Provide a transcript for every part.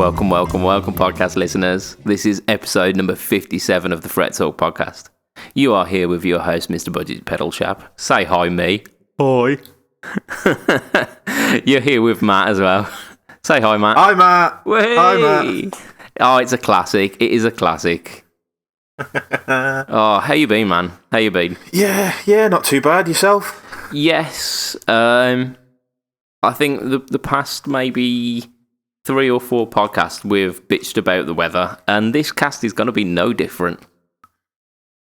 welcome, podcast listeners. This is episode number 57 of the Fret Talk podcast. You are here with your host, Mr. Budget Pedal Chap. Say hi, me. Hi. You're here with Matt as well. Say hi, Matt. Hi, Matt. Whey! Hi, Matt. Oh, it's a classic. It is a classic. Oh, how you been, man? How you been? Yeah, not too bad. Yourself? Yes. I think the past maybe 3 or 4 podcasts we've bitched about the weather, and this cast is going to be no different.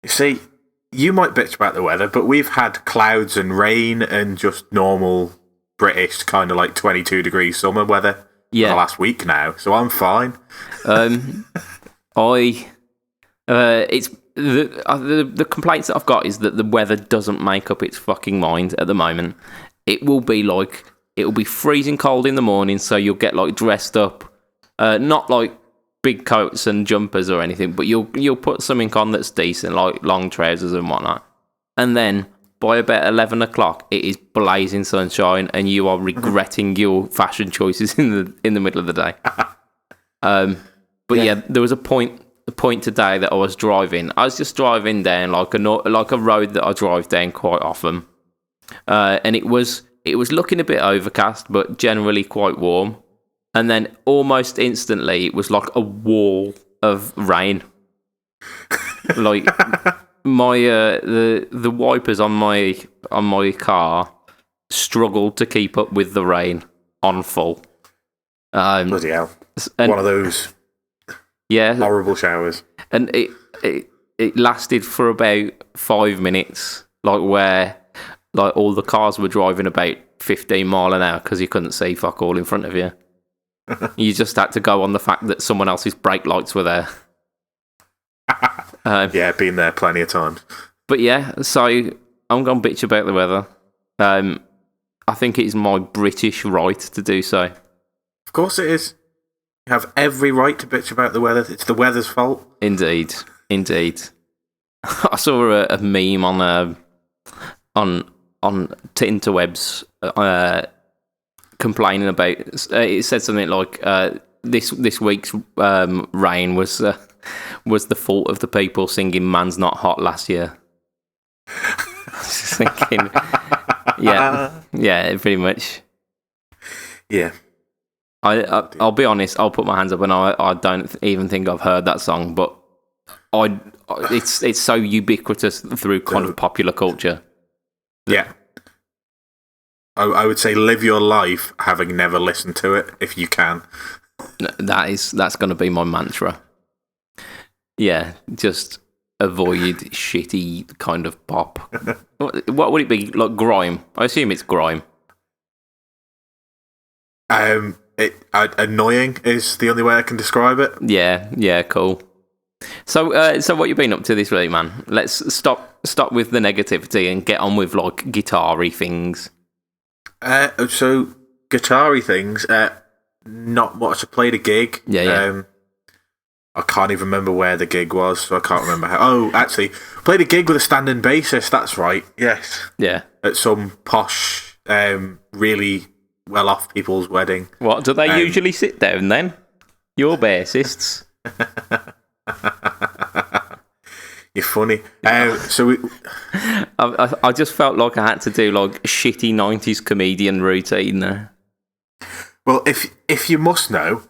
You see, you might bitch about the weather, but we've had clouds and rain and just normal British kind of like 22 degree summer weather for the last week now, so I'm fine. It's the complaints that I've got is that the weather doesn't make up its fucking mind at the moment. It will be freezing cold in the morning, so you'll get like dressed up, not like big coats and jumpers or anything, but you'll put something on that's decent, like long trousers and whatnot. And then by about 11 o'clock, it is blazing sunshine, and you are regretting your fashion choices in the middle of the day. But there was a point today that I was driving. I was just driving down like a road that I drive down quite often, and it was looking a bit overcast, but generally quite warm. And then almost instantly, it was like a wall of rain. Like my the wipers on my car struggled to keep up with the rain on full. Bloody hell! One of those horrible showers. And it lasted for about 5 minutes, like where like all the cars were driving about 15 mile an hour because you couldn't see fuck all in front of you. You just had to go on the fact that someone else's brake lights were there. Been there plenty of times. But yeah, so I'm going to bitch about the weather. I think it is my British right to do so. Of course it is. You have every right to bitch about the weather. It's the weather's fault. Indeed. I saw a meme on interwebs complaining about. It said something like this week's rain was the fault of the people singing "Man's Not Hot" last year. I was just thinking, yeah, pretty much. Yeah. I'll be honest. I'll put my hands up, and I don't even think I've heard that song, but it's so ubiquitous through kind of popular culture. Yeah. I would say live your life having never listened to it, if you can. That's going to be my mantra. Yeah, just avoid shitty kind of pop. What would it be? Like grime? I assume it's grime. Annoying is the only way I can describe it. Yeah, cool. So what you been up to this week, man? Let's stop with the negativity and get on with like guitar-y things. So guitar-y things, not much. I played a gig. Yeah. I can't even remember where the gig was, so I can't remember how. Oh, actually, played a gig with a standing bassist, that's right, yes. Yeah. At some posh, really well-off people's wedding. What, do they usually sit down then? Your bassists? You're funny. I just felt like I had to do like a shitty 90s comedian routine there. Well, if you must know,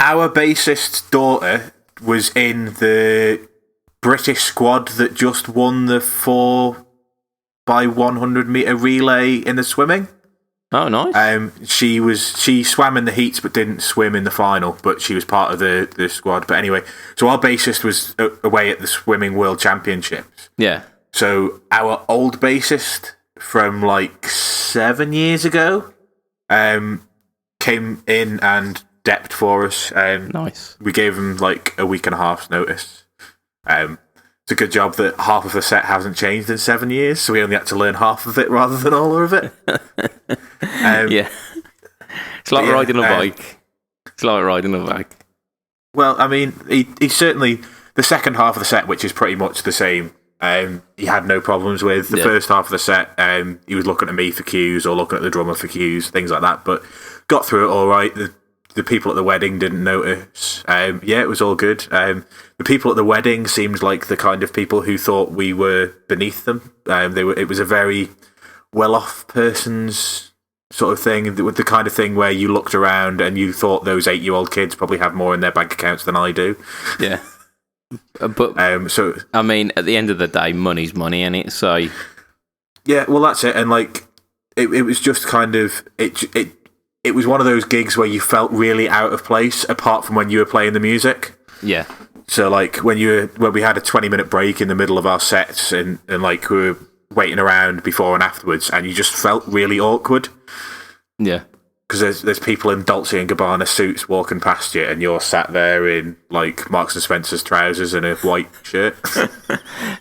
our bassist's daughter was in the British squad that just won the 4x100 metre relay in the swimming. Oh, nice. She swam in the heats but didn't swim in the final, but she was part of the squad. But anyway, so our bassist was away at the Swimming World Championships. Yeah. So our old bassist from like 7 years ago came in and depped for us. Nice. We gave him like a week and a half's notice. It's a good job that half of the set hasn't changed in 7 years, so we only had to learn half of it rather than all of it. Yeah. It's like riding a bike. It's like riding a bike. Well, I mean, he certainly, the second half of the set, which is pretty much the same, he had no problems with. The first half of the set, he was looking at me for cues or looking at the drummer for cues, things like that, but got through it all right. The the people at the wedding didn't notice. Yeah, it was all good. The people at the wedding seemed like the kind of people who thought we were beneath them. It was a very well-off person's sort of thing, with the kind of thing where you looked around and you thought those 8-year-old kids probably have more in their bank accounts than I do. Yeah. But so I mean, at the end of the day, money's money, and it? So yeah, well, that's it. And like, it was just kind of it was one of those gigs where you felt really out of place, apart from when you were playing the music. Yeah. So like when we had a 20-minute break in the middle of our sets, and like we were waiting around before and afterwards, and you just felt really awkward. Yeah. Because there's people in Dolce & Gabbana suits walking past you, and you're sat there in like Marks and Spencer's trousers and a white shirt.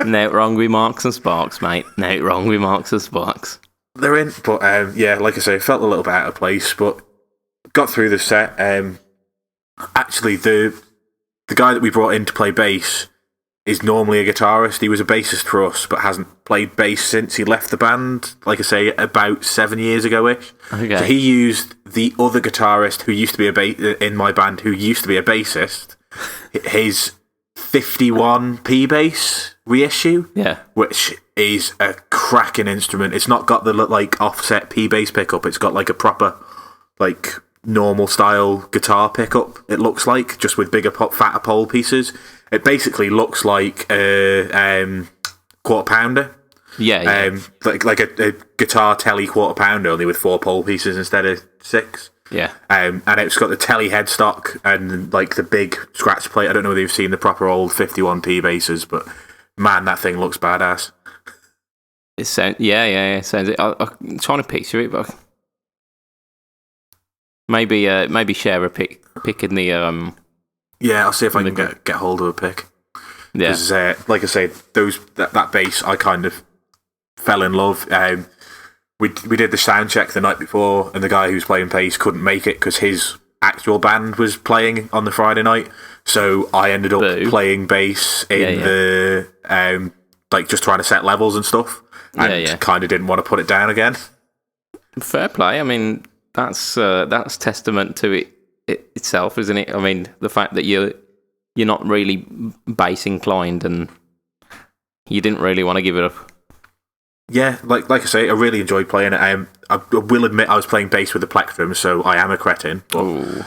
No wrong with Marks and Sparks, mate. No wrong with Marks and Sparks. They're in, but yeah, like I say, felt a little bit out of place, but got through the set. Actually, the guy that we brought in to play bass is normally a guitarist. He was a bassist for us, but hasn't played bass since he left the band, like I say, about 7 years ago-ish. Okay. So he used the other guitarist who used to be in my band, who used to be a bassist, his 51 P bass reissue, which is a cracking instrument. It's not got the like offset P bass pickup. It's got like a proper like normal style guitar pickup, it looks like, just with bigger fatter pole pieces. It basically looks like a quarter pounder. Yeah. Like a guitar telly quarter pounder, only with 4 pole pieces instead of 6. Yeah. And it's got the telly headstock and like the big scratch plate. I don't know whether you've seen the proper old 51P basses, but man, that thing looks badass. It sounds, yeah. It sounds. I'm trying to picture it, but maybe share a pic in the Yeah, I'll see if I can get hold of a pic. Yeah. Because, like I said, that bass, I kind of fell in love. We did the sound check the night before, and the guy who was playing bass couldn't make it because his actual band was playing on the Friday night. So I ended up playing bass in the like just trying to set levels and stuff, and kind of didn't want to put it down again. Fair play. I mean, that's testament to it itself, isn't it? I mean, the fact that you're not really bass inclined and you didn't really want to give it up. Yeah, like I say, I really enjoyed playing it. I will admit I was playing bass with a plectrum, so I am a cretin. But...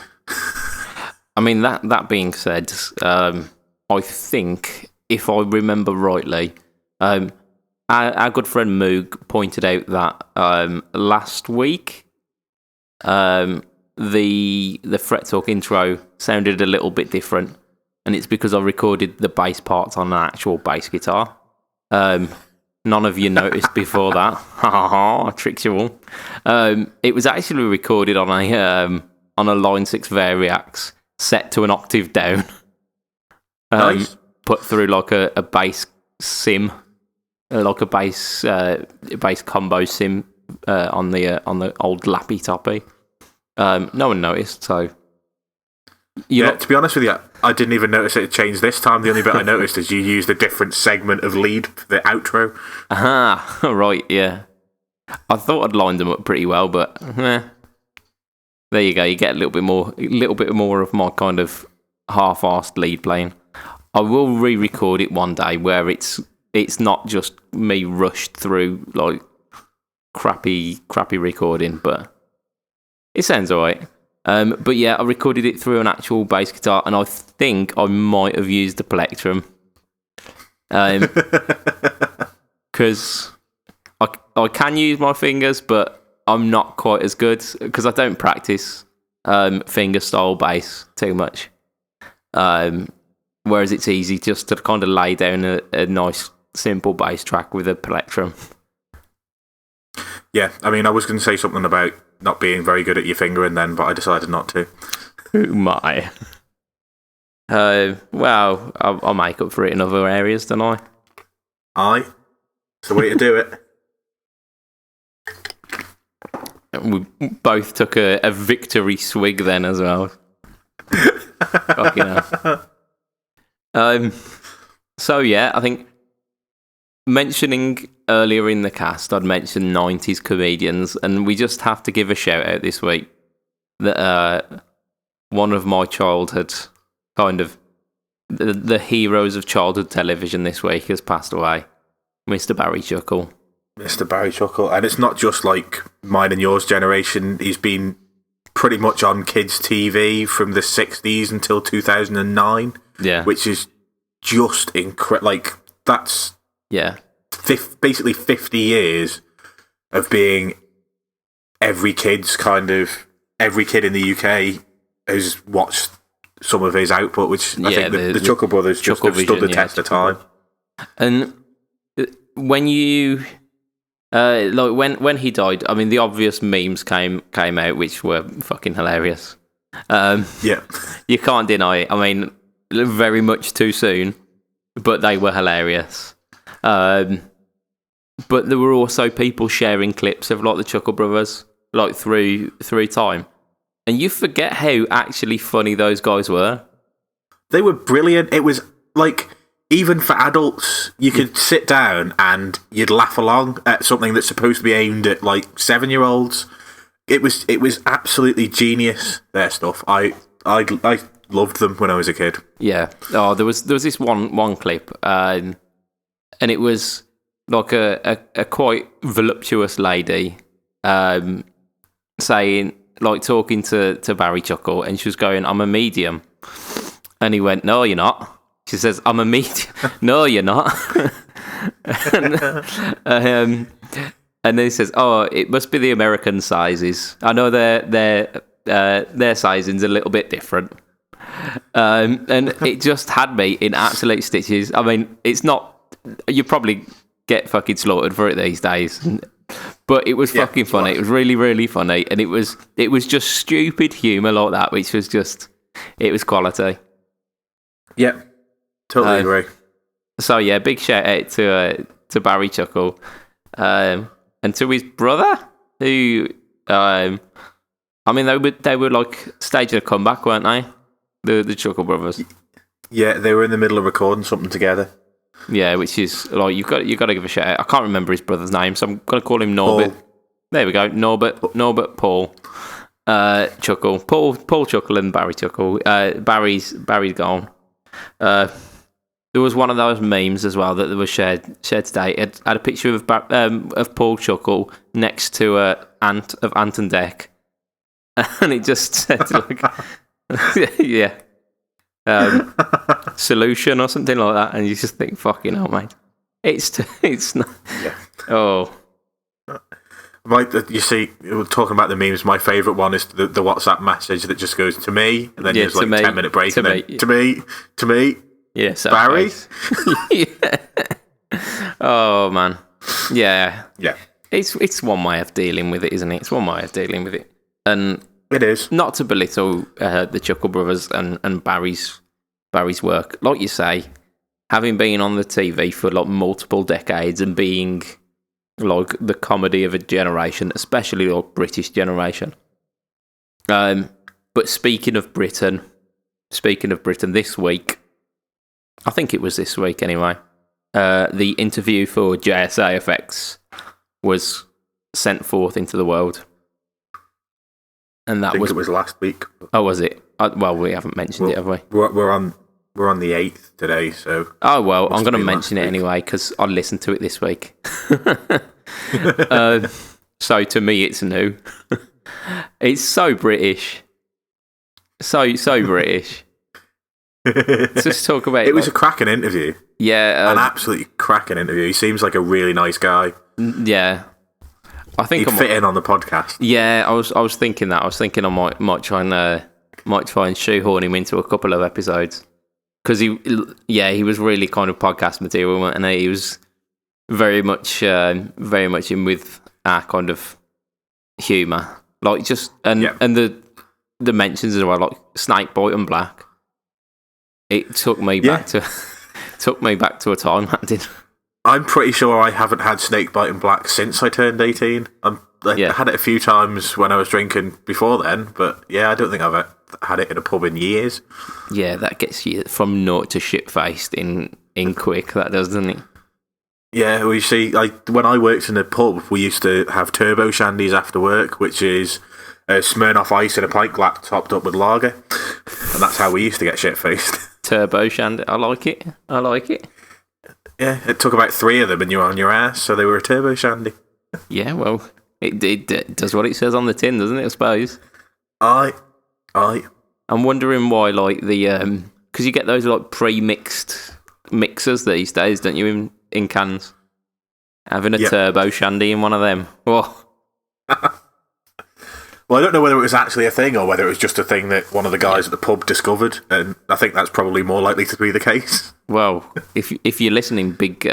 I mean, that being said, I think, if I remember rightly, our good friend Moog pointed out that last week, the Fret Talk intro sounded a little bit different, and it's because I recorded the bass parts on an actual bass guitar. None of you noticed before that. Ha ha ha! I tricked you all. It was actually recorded on a Line 6 Variax set to an octave down. Nice. Put through like a bass sim, like a bass combo sim on the old Lappy Toppy. No one noticed, so. To be honest with you, I didn't even notice it had changed this time. The only bit I noticed is you used a different segment of lead for the outro. Aha, right, yeah. I thought I'd lined them up pretty well, but there you go. You get a little bit more of my kind of half-assed lead playing. I will re-record it one day where it's not just me rushed through like crappy recording, but it sounds alright. But yeah, I recorded it through an actual bass guitar, and I think I might have used a plectrum. Because I can use my fingers, but I'm not quite as good because I don't practice finger style bass too much. Whereas it's easy just to kind of lay down a nice simple bass track with a plectrum. Yeah, I mean, I was going to say something about not being very good at your fingering then, but I decided not to. Oh my. Well, I'll make up for it in other areas, don't I? Aye. It's the way to do it. We both took a victory swig then as well. Fucking hell. So yeah, I think mentioning earlier in the cast, I'd mentioned 90s comedians, and we just have to give a shout out this week that one of my childhood, kind of, the heroes of childhood television this week has passed away. Mr. Barry Chuckle. Mr. Barry Chuckle. And it's not just like mine and yours generation. He's been pretty much on kids' TV from the 60s until 2009. Yeah. Which is just incredible. Like, that's basically 50 years of being every kid in the UK has watched some of his output, which I think the Chuckle Brothers just have stood the test of time. And when you when he died, I mean, the obvious memes came out, which were fucking hilarious. You can't deny it. I mean, very much too soon, but they were hilarious. But there were also people sharing clips of like the Chuckle Brothers, like through time, and you forget how actually funny those guys were. They were brilliant. It was like, even for adults, you could sit down and you'd laugh along at something that's supposed to be aimed at like 7-year-olds. It was absolutely genius. Their stuff. I loved them when I was a kid. Yeah. Oh, there was this one clip, and it was like a quite voluptuous lady, saying, like, talking to Barry Chuckle, and she was going, "I'm a medium," and he went, "No, you're not." She says, "I'm a medium." "No, you're not." and then he says, "Oh, it must be the American sizes. I know their sizing's a little bit different." And it just had me in absolute stitches. I mean, it's not. You probably get fucking slaughtered for it these days, but it was fucking funny. It was really, really funny, and it was just stupid humour like that, which was just, it was quality. Yeah, totally agree. So yeah, big shout out to Barry Chuckle, and to his brother, who, I mean, they were like staging a comeback, weren't they? The Chuckle Brothers. Yeah, they were in the middle of recording something together. Yeah, which is like, you've got to give a shout out. I can't remember his brother's name, so I'm gonna call him Norbert. Paul. There we go, Norbert Paul Chuckle, Paul Chuckle and Barry Chuckle. Barry's gone. There was one of those memes as well that was shared today. It had a picture of Paul Chuckle next to Ant of Ant and Dec, and it just said like, yeah. Solution or something like that, and you just think, fucking hell, mate. It's not. Yeah. Oh. You see, we're talking about the memes. My favourite one is the WhatsApp message that just goes to me, and then there's like a 10-minute break, and then to me. Yeah, Barry. Yeah. Oh man. Yeah. Yeah. It's one way of dealing with it, isn't it? It's one way of dealing with it, and it is not to belittle the Chuckle Brothers and Barry's work. Like you say, having been on the TV for like multiple decades and being like the comedy of a generation, especially like British generation. But speaking of Britain, this week, I think it was this week anyway, the interview for JSA was sent forth into the world. And that it was last week. Oh, was it? Well, we haven't mentioned it, have we? We're on the 8th today, so. Oh well, I'm going to mention it anyway because I listened to it this week. So to me, it's new. It's so British, so British. Just talk about it. It was a cracking interview. Yeah, an absolutely cracking interview. He seems like a really nice guy. Yeah. I think he'd fit in on the podcast. Yeah, I was thinking that. I was thinking I might try and shoehorn him into a couple of episodes because he was really kind of podcast material, and he was very much in with our kind of humour, like just and the mentions as well, like Snakebite and Black. It took me back to a time that did. I'm pretty sure I haven't had Snakebite and Black since I turned 18. I had it a few times when I was drinking before then, but yeah, I don't think I've had it in a pub in years. Yeah, that gets you from naught to shit-faced in quick, that does, doesn't it? Yeah, well, you see, like when I worked in a pub, we used to have turbo shandies after work, which is Smirnoff Ice in a pint glass topped up with lager, and that's how we used to get shit faced. Turbo shandy. I like it. Yeah, it took about 3 of them, and you were on your ass, so they were a turbo shandy. Yeah, well, it does what it says on the tin, doesn't it? I suppose. Aye. I'm wondering why, like the because you get those like pre-mixed mixers these days, don't you? In cans, having a turbo shandy in one of them. Oh. Well, I don't know whether it was actually a thing or whether it was just a thing that one of the guys at the pub discovered, and I think that's probably more likely to be the case. Well, if you're listening, big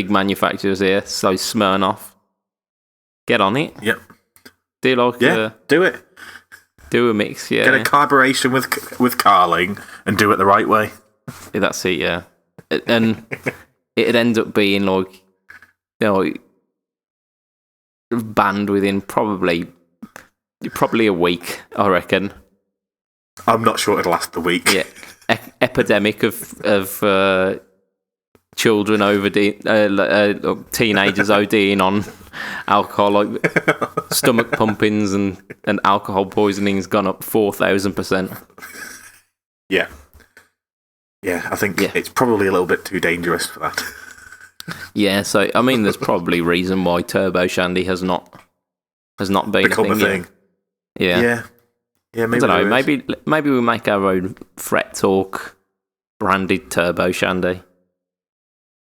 manufacturers here, so Smirnoff, get on it. Yep. Do do it. Do a mix, yeah. Get a collaboration with Carling and do it the right way. Yeah, that's it, yeah. And it'd end up being like, banned within probably a week, I reckon. I'm not sure it'll last a week. Yeah, epidemic of children teenagers ODing on alcohol, like stomach pumpings and alcohol poisoning's gone up 4,000%. Yeah, I think it's probably a little bit too dangerous for that. Yeah, so I mean, there's probably reason why Turbo Shandy has not been become a thing. Yeah. Maybe I don't know. Maybe we make our own Fret Talk branded Turbo Shandy.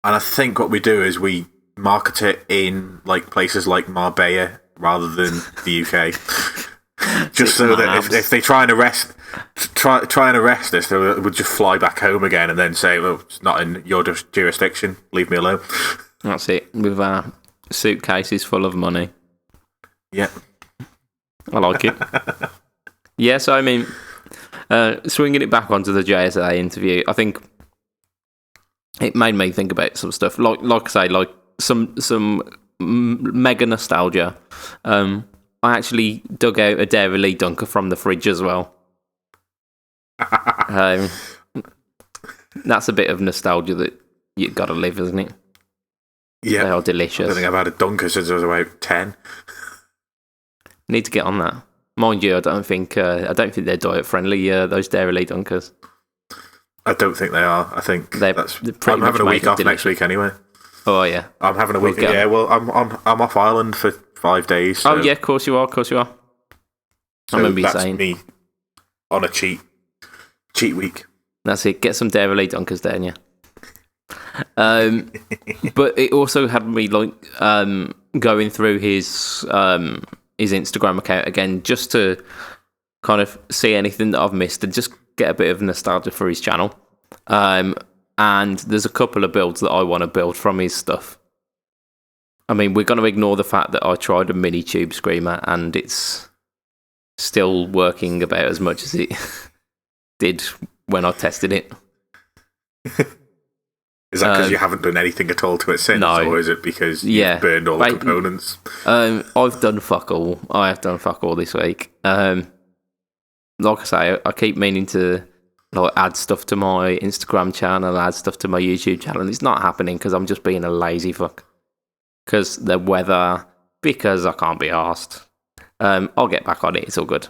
And I think what we do is we market it in like places like Marbella rather than the UK, just so that if they try and arrest us, they would just fly back home again and then say, "Well, it's not in your jurisdiction. Leave me alone." That's it. With our suitcases full of money. Yeah. I like it. Yeah, so I mean, swinging it back onto the JSA interview, I think it made me think about some stuff. Like I say, like some mega nostalgia. I actually dug out a Dairy Lee Dunker from the fridge as well. That's a bit of nostalgia that you got to live, isn't it? Yeah, they are delicious. I don't think I've had a Dunker since I was about 10. Need to get on that. Mind you, I don't think they're diet friendly. Those Dairy Lee Dunkers. I don't think they are. I think I'm having a week off next week anyway. Oh yeah, I'm having a week. Yeah, well, I'm off Ireland for 5 days. So. Oh yeah, of course you are. So I remember you saying me on a cheat week. That's it. Get some Dairy Lee Dunkers down, yeah. But it also had me like going through his Instagram account again just to kind of see anything that I've missed and just get a bit of nostalgia for his channel. And there's a couple of builds that I want to build from his stuff. I mean, we're going to ignore the fact that I tried a mini tube screamer and it's still working about as much as it did when I tested it. Is that because you haven't done anything at all to it since, or is it because you've burned all the components? I've done fuck all. I have done fuck all this week. Like I say, I keep meaning to like add stuff to my Instagram channel, add stuff to my YouTube channel, and it's not happening because I'm just being a lazy fuck. Because the weather, because I can't be arsed. I'll get back on it. It's all good.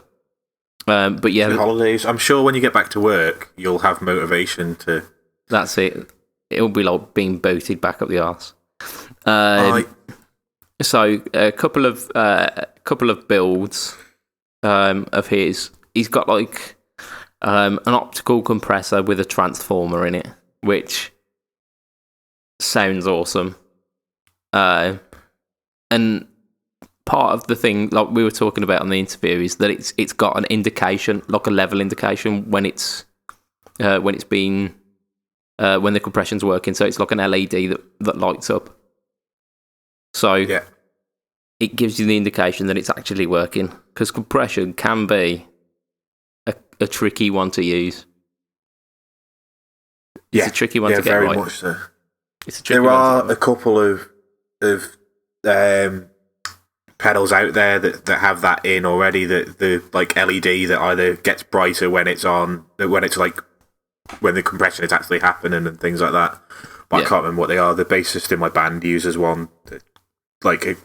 But yeah, the holidays. I'm sure when you get back to work, you'll have motivation to. That's it. It'll be like being booted back up the arse. So a couple of builds of his. He's got like an optical compressor with a transformer in it, which sounds awesome. And part of the thing, like we were talking about on the interview, is that it's got an indication, like a level indication when it's been. When the compression's working, so it's like an LED that lights up. So it gives you the indication that it's actually working, because compression can be a tricky one to use. It's a tricky one to get very right. Much so. It's a tricky there one are a couple of pedals out there that have that in already. That the like LED that either gets brighter when it's on, when it's like. When the compression is actually happening and things like that. But I can't remember what they are. The bassist in my band uses one that, like,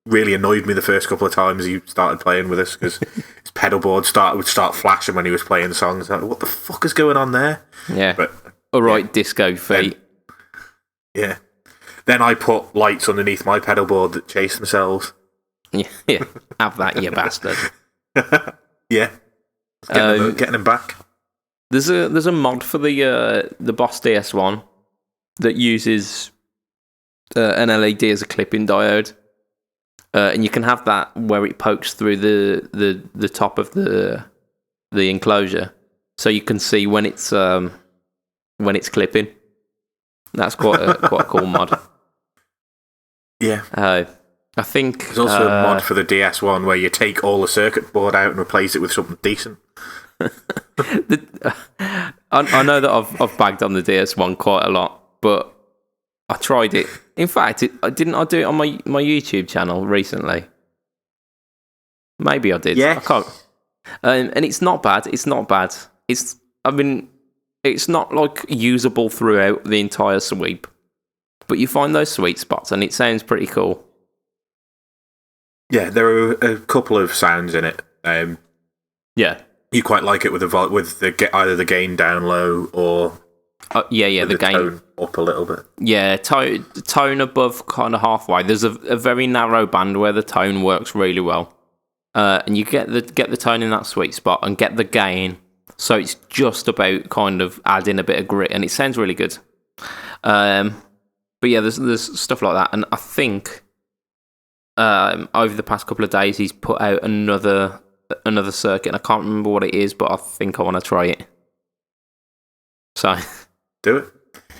really annoyed me the first couple of times he started playing with us because his pedal board would start flashing when he was playing songs. Like, what the fuck is going on there? Yeah. But all right, disco feet. Yeah. Then I put lights underneath my pedal board that chase themselves. Yeah. Have that, you bastard. Yeah. Getting them back. There's a mod for the Boss DS1 that uses an LED as a clipping diode, and you can have that where it pokes through the top of the enclosure, so you can see when it's clipping. That's quite a cool mod. Yeah. I think there's also a mod for the DS1 where you take all the circuit board out and replace it with something decent. I know that I've bagged on the DS1 quite a lot, but I tried it. In fact, didn't I do it on my YouTube channel recently? Maybe I did. Yeah. I can't. And it's not bad. It's not bad. It's not like usable throughout the entire sweep, but you find those sweet spots, and it sounds pretty cool. Yeah, there are a couple of sounds in it. Yeah. You quite like it with either the gain down low or the gain tone up a little bit. Yeah, tone above kind of halfway. There's a very narrow band where the tone works really well, and you get the tone in that sweet spot and get the gain. So it's just about kind of adding a bit of grit, and it sounds really good. But yeah, there's stuff like that, and I think over the past couple of days he's put out another circuit, and I can't remember what it is, but I think I want to try it. So do it.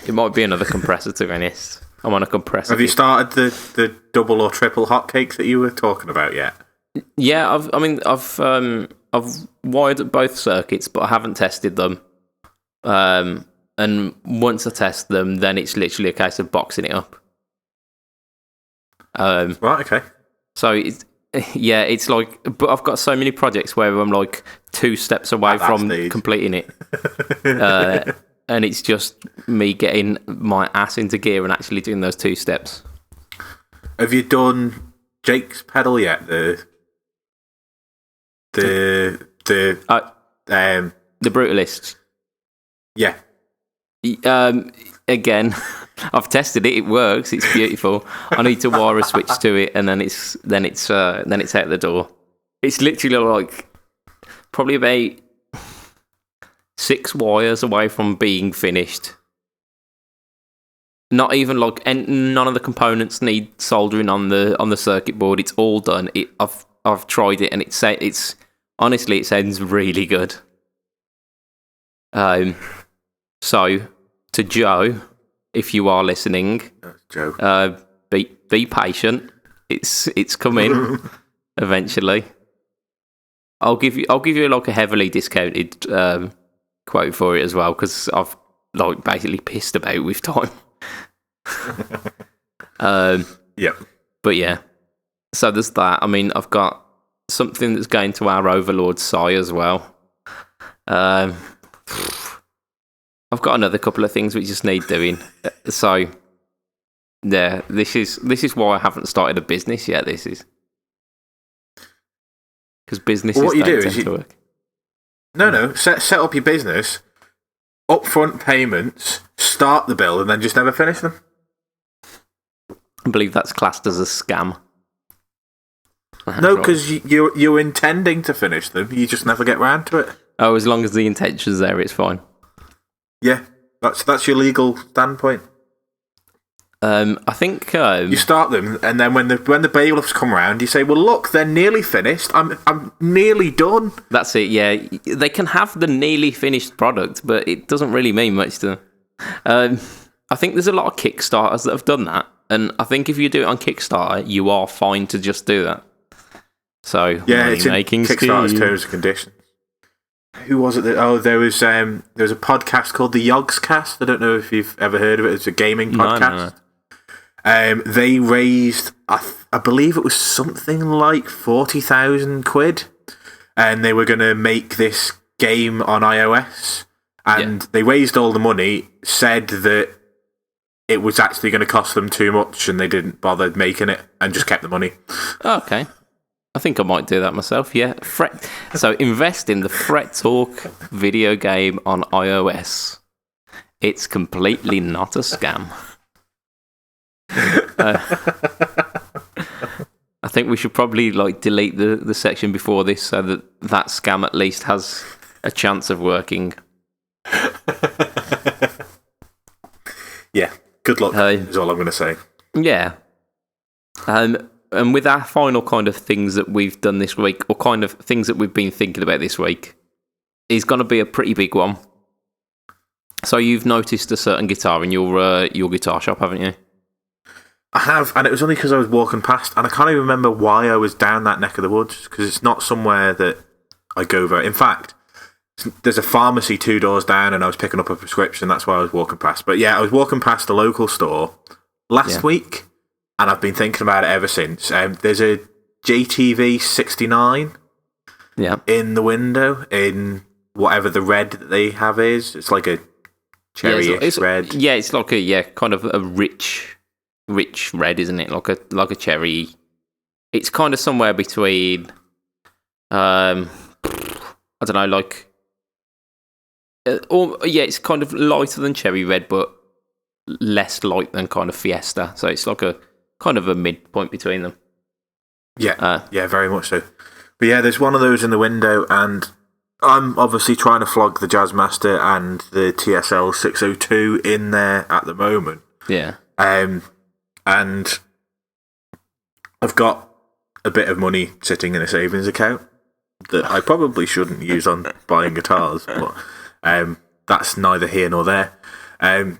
It might be another compressor, to be honest. I want a compressor. Have you started the double or triple hotcakes that you were talking about yet? Yeah, I've wired both circuits, but I haven't tested them. And once I test them, then it's literally a case of boxing it up. Right. Okay. So it's like, but I've got so many projects where I'm like 2 steps away from completing it. And it's just me getting my ass into gear and actually doing those 2 steps. Have you done Jake's pedal yet? The Brutalist. Yeah. Again, I've tested it. It works. It's beautiful. I need to wire a switch to it, and then it's out the door. It's literally like probably about 6 wires away from being finished. Not even like, and none of the components need soldering on the circuit board. It's all done. I've tried it, and it's honestly, it sounds really good. So to Joe, if you are listening, Joe, be patient. It's coming eventually. I'll give you like a heavily discounted quote for it as well, because I've like basically pissed about with time. Yep. But yeah, so there's that. I mean, I've got something that's going to our Overlord Sai as well. I've got another couple of things which just need doing. So yeah, this is why I haven't started a business yet. This is because businesses what you don't do tend is to work. No. Set up your business, upfront payments, start the build, and then just never finish them. I believe that's classed as a scam. No, because you're intending to finish them, you just never get round to it. Oh, as long as the intention's there, it's fine. Yeah, that's your legal standpoint. I think you start them, and then when the bailiffs come around, you say, "Well, look, they're nearly finished. I'm nearly done." That's it. Yeah, they can have the nearly finished product, but it doesn't really mean much to them. I think there's a lot of Kickstarters that have done that, and I think if you do it on Kickstarter, you are fine to just do that. So yeah, it's in Kickstarter's terms and conditions. Who was it? There was a podcast called the Yogscast. I don't know if you've ever heard of it. It's a gaming podcast. No. They raised, I believe it was something like 40,000 quid, and they were going to make this game on iOS. And they raised all the money, said that it was actually going to cost them too much and they didn't bother making it and just kept the money. Okay. I think I might do that myself, yeah. So invest in the Fret Talk video game on iOS. It's completely not a scam. I think we should probably delete the section before this so that scam at least has a chance of working. Yeah, good luck is all I'm going to say. Yeah. And with our final kind of things that we've done this week, or kind of things that we've been thinking about this week, is going to be a pretty big one. So you've noticed a certain guitar in your guitar shop, haven't you? I have, and it was only because I was walking past, and I can't even remember why I was down that neck of the woods, because it's not somewhere that I go very... In fact, there's a pharmacy 2 doors down, and I was picking up a prescription, that's why I was walking past. But yeah, I was walking past the local store last week, and I've been thinking about it ever since. There's a JTV 69 in the window, in whatever the red that they have is. It's like a cherry-ish red. Yeah, it's like kind of a rich red, isn't it? Like a cherry. It's kind of somewhere between, I don't know, it's kind of lighter than cherry red, but less light than kind of Fiesta. So it's like a kind of a midpoint between them. Yeah, very much so. But yeah, there's one of those in the window, and I'm obviously trying to flog the Jazzmaster and the TSL 602 in there at the moment. Yeah. And I've got a bit of money sitting in a savings account that I probably shouldn't use on buying guitars, but that's neither here nor there. And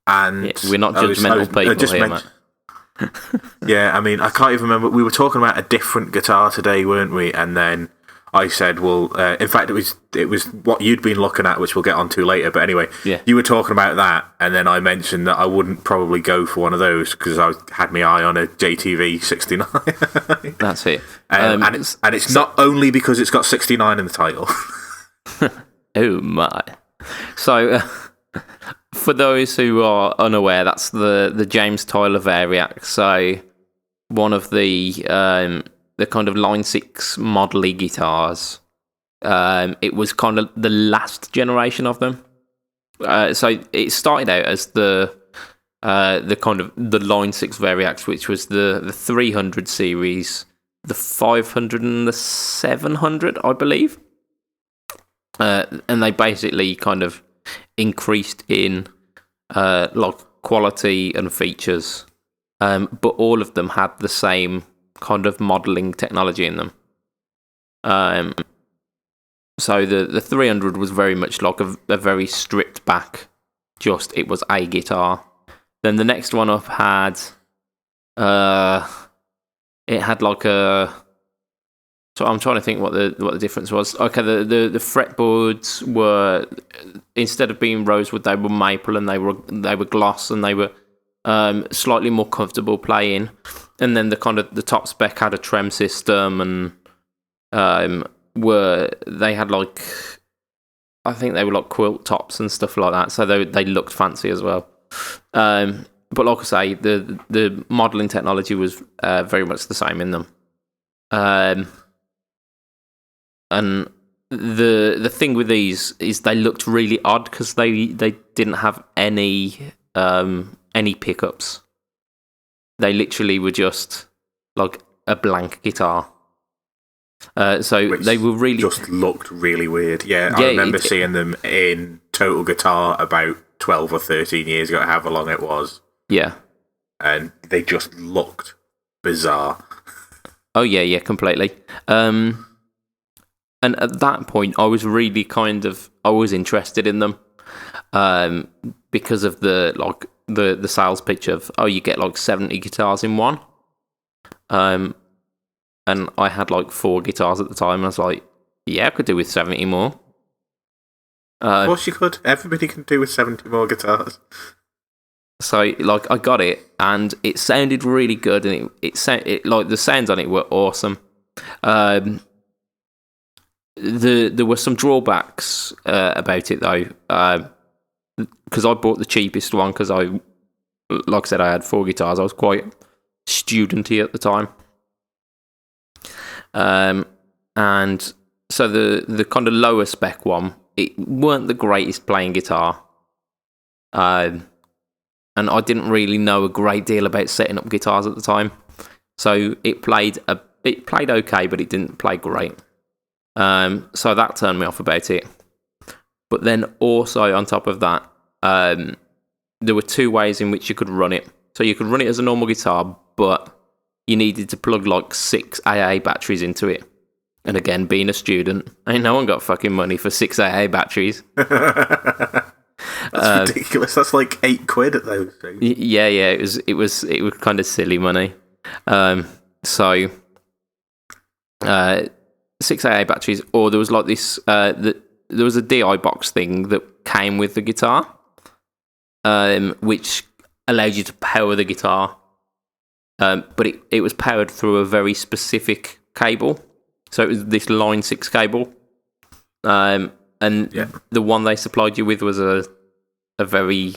we're not judgmental people here, mate. Yeah, I mean, I can't even remember. We were talking about a different guitar today, weren't we? And then I said, well, in fact, it was what you'd been looking at, which we'll get onto later. But anyway, you were talking about that, and then I mentioned that I wouldn't probably go for one of those because I had my eye on a JTV 69. That's it. And it's not only because it's got 69 in the title. Oh my! So, for those who are unaware, that's the James Tyler Variac. So, one of the kind of Line 6 model-y guitars. It was kind of the last generation of them. So it started out as the kind of the Line 6 Variacs, which was the 300 series, the 500 and the 700, I believe. And they basically kind of increased in quality and features, but all of them had the same kind of modelling technology in them. So the 300 was very much like a very stripped back, just it was a guitar. Then the next one up had, it had like a. So I'm trying to think what the difference was. Okay, the fretboards were, instead of being rosewood, they were maple, and they were gloss, and they were slightly more comfortable playing. And then the top spec had a trem system, and they had I think they were like quilt tops and stuff like that. So they looked fancy as well. But like I say, the modelling technology was very much the same in them. And the thing with these is they looked really odd because they didn't have any pickups. They literally were just like a blank guitar. So which they were really just looked really weird. Yeah, I remember seeing them in Total Guitar about 12 or 13 years ago, however long it was. Yeah, and they just looked bizarre. Oh yeah, completely. And at that point, I was really I was interested in them, because of the sales pitch of, you get 70 guitars in one. And I had 4 guitars at the time, and I was like, yeah, I could do with 70 more. Of course you could. Everybody can do with 70 more guitars. So, I got it, and it sounded really good, and the sounds on it were awesome. There were some drawbacks about it though, because I bought the cheapest one because I like I said, I had 4 guitars. I was quite studenty at the time. And so the kind of lower spec one, it weren't the greatest playing guitar. And I didn't really know a great deal about setting up guitars at the time. So it played okay, but it didn't play great. So that turned me off about it. But then also on top of that, there were 2 ways in which you could run it. So you could run it as a normal guitar, but you needed to plug like 6 AA batteries into it. And again, being a student, ain't no one got fucking money for 6 AA batteries. That's ridiculous. That's like £8 at those things. Yeah. It was kind of silly money. So 6 AA batteries, or there was like this. There was a DI box thing that came with the guitar, which allowed you to power the guitar. But it was powered through a very specific cable. So it was this Line 6 cable. And the one they supplied you with was a very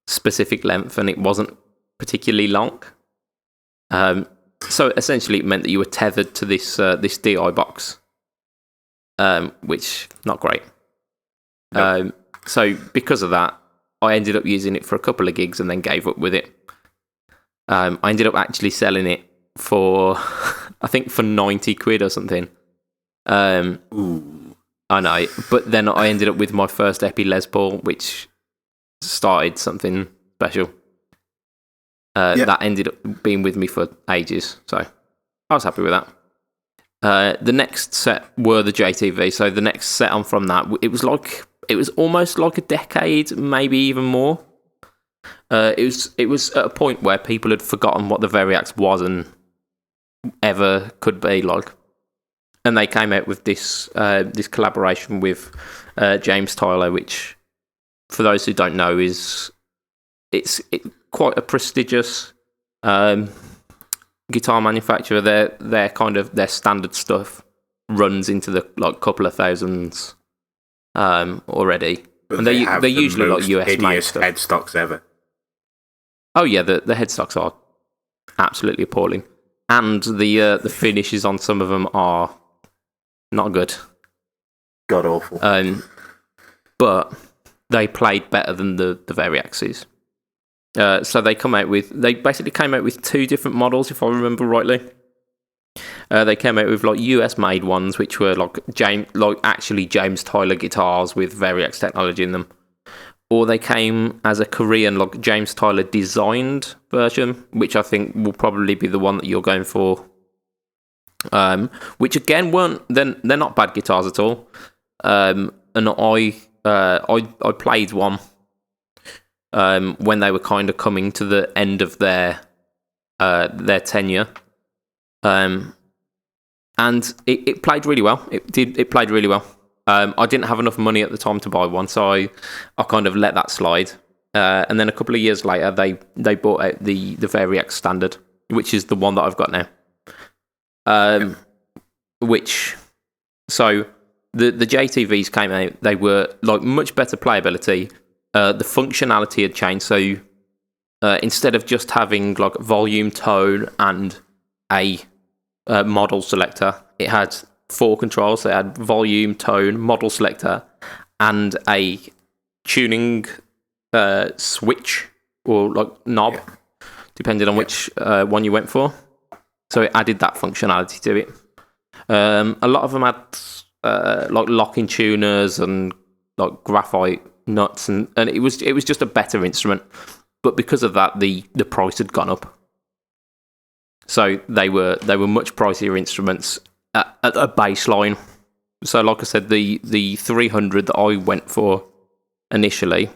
specific length, and it wasn't particularly long. So essentially it meant that you were tethered to this DI box, which, not great. No. So because of that, I ended up using it for a couple of gigs and then gave up with it. I ended up actually selling it for, I think, for £90 or something. Ooh. I know, but then I ended up with my first Epi Les Paul, which started something special. That ended up being with me for ages, so I was happy with that. The next set were the JTV, so the next set on from that, it was almost like a decade, maybe even more. It was at a point where people had forgotten what the Variax was and ever could be like. And they came out with this collaboration with James Tyler, which, for those who don't know, it's quite a prestigious guitar manufacturer. Their standard stuff runs into the like couple of thousands already, but and they're usually like US made stuff. Headstocks ever. Oh yeah, the headstocks are absolutely appalling, and the finishes on some of them are not good. God awful. But they played better than the Variaxes. So they basically came out with 2 different models, if I remember rightly. They came out with like US made ones, which were like James Tyler guitars with Variax technology in them. Or they came as a Korean, like James Tyler designed version, which I think will probably be the one that you're going for. Which again they're not bad guitars at all. And I played one when they were kind of coming to the end of their tenure. And it played really well. It played really well. I didn't have enough money at the time to buy one, so I kind of let that slide. And then a couple of years later, they brought out the Variax Standard, which is the one that I've got now. So the JTVs came out. They were like much better playability. The functionality had changed. So instead of just having like volume, tone, and a model selector, it had 4 controls. They had volume, tone, model selector, and a tuning switch or like knob, depending on which one you went for. So it added that functionality to it. A lot of them had like locking tuners and like graphite nuts, and it was just a better instrument. But because of that, the price had gone up. So they were much pricier instruments at a baseline. So like I said, the 300 that I went for initially,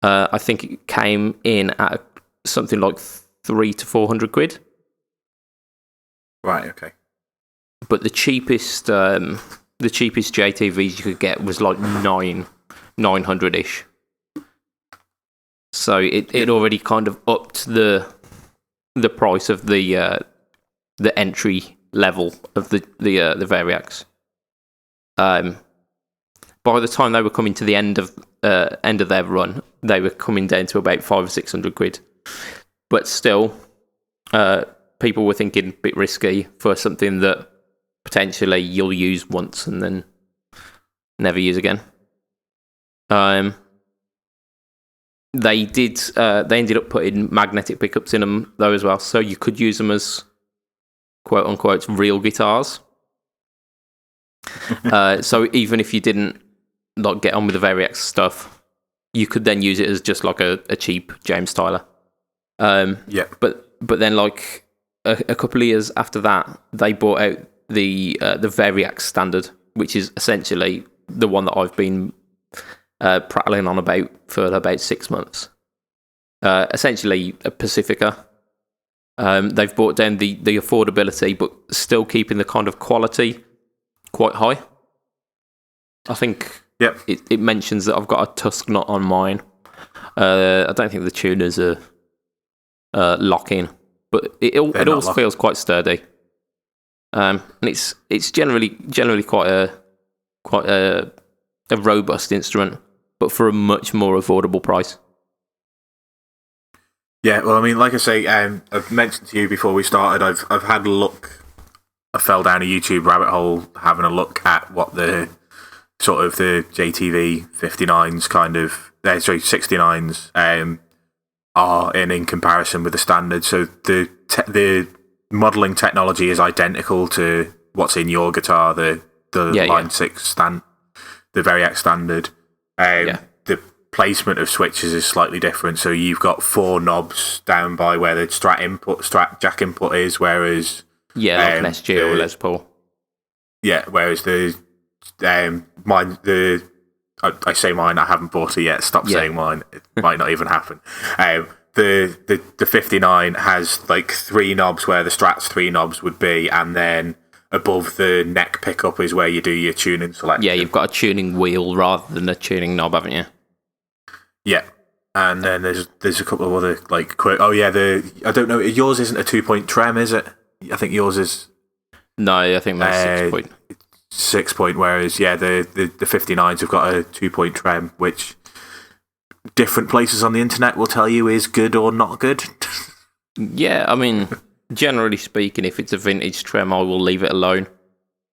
I think it came in at something like £300 to £400. Right. Okay. But the cheapest JTVs you could get was like 900-ish. So it already kind of upped the price of the entry level of the Variax. By the time they were coming to the end of end of their run, they were coming down to about 500 or 600 quid. But still, people were thinking a bit risky for something that potentially you'll use once and then never use again. They ended up putting magnetic pickups in them though as well, so you could use them as quote unquote real guitars. So even if you didn't like get on with the Variax stuff, you could then use it as just like a cheap James Tyler. But then like a couple of years after that, they brought out the Variax Standard, which is essentially the one that I've been prattling on about for about 6 months. Essentially a Pacifica. They've brought down the affordability, but still keeping the kind of quality quite high. I think it mentions that I've got a tusk nut on mine. I don't think the tuners are lock-in, but it also feels quite sturdy. And it's generally quite a robust instrument, but for a much more affordable price. Yeah, well, I mean, like I say, I've mentioned to you before we started, I've had a look. I fell down a YouTube rabbit hole having a look at what the sort of the JTV 59s kind of, 69s are in comparison with the standard. So the modelling technology is identical to what's in your guitar, the Line 6 stand, the Variax Standard. The placement of switches is slightly different. So you've got 4 knobs down by where the Strat jack input is, whereas like an SG or Les Paul. Yeah, whereas mine, I say mine, I haven't bought it yet. Stop saying mine. It might not even happen. The 59 has like 3 knobs where the Strat's 3 knobs would be, and then above the neck pickup is where you do your tuning selection. Yeah, you've got a tuning wheel rather than a tuning knob, haven't you? Yeah. And then there's a couple of other like I don't know, yours isn't a 2-point trem, is it? I think yours is. No, I think that's 6 point. 6 point, whereas the 59s have got a 2-point trem, which different places on the internet will tell you is good or not good. Yeah, I mean, generally speaking, if it's a vintage trem, I will leave it alone.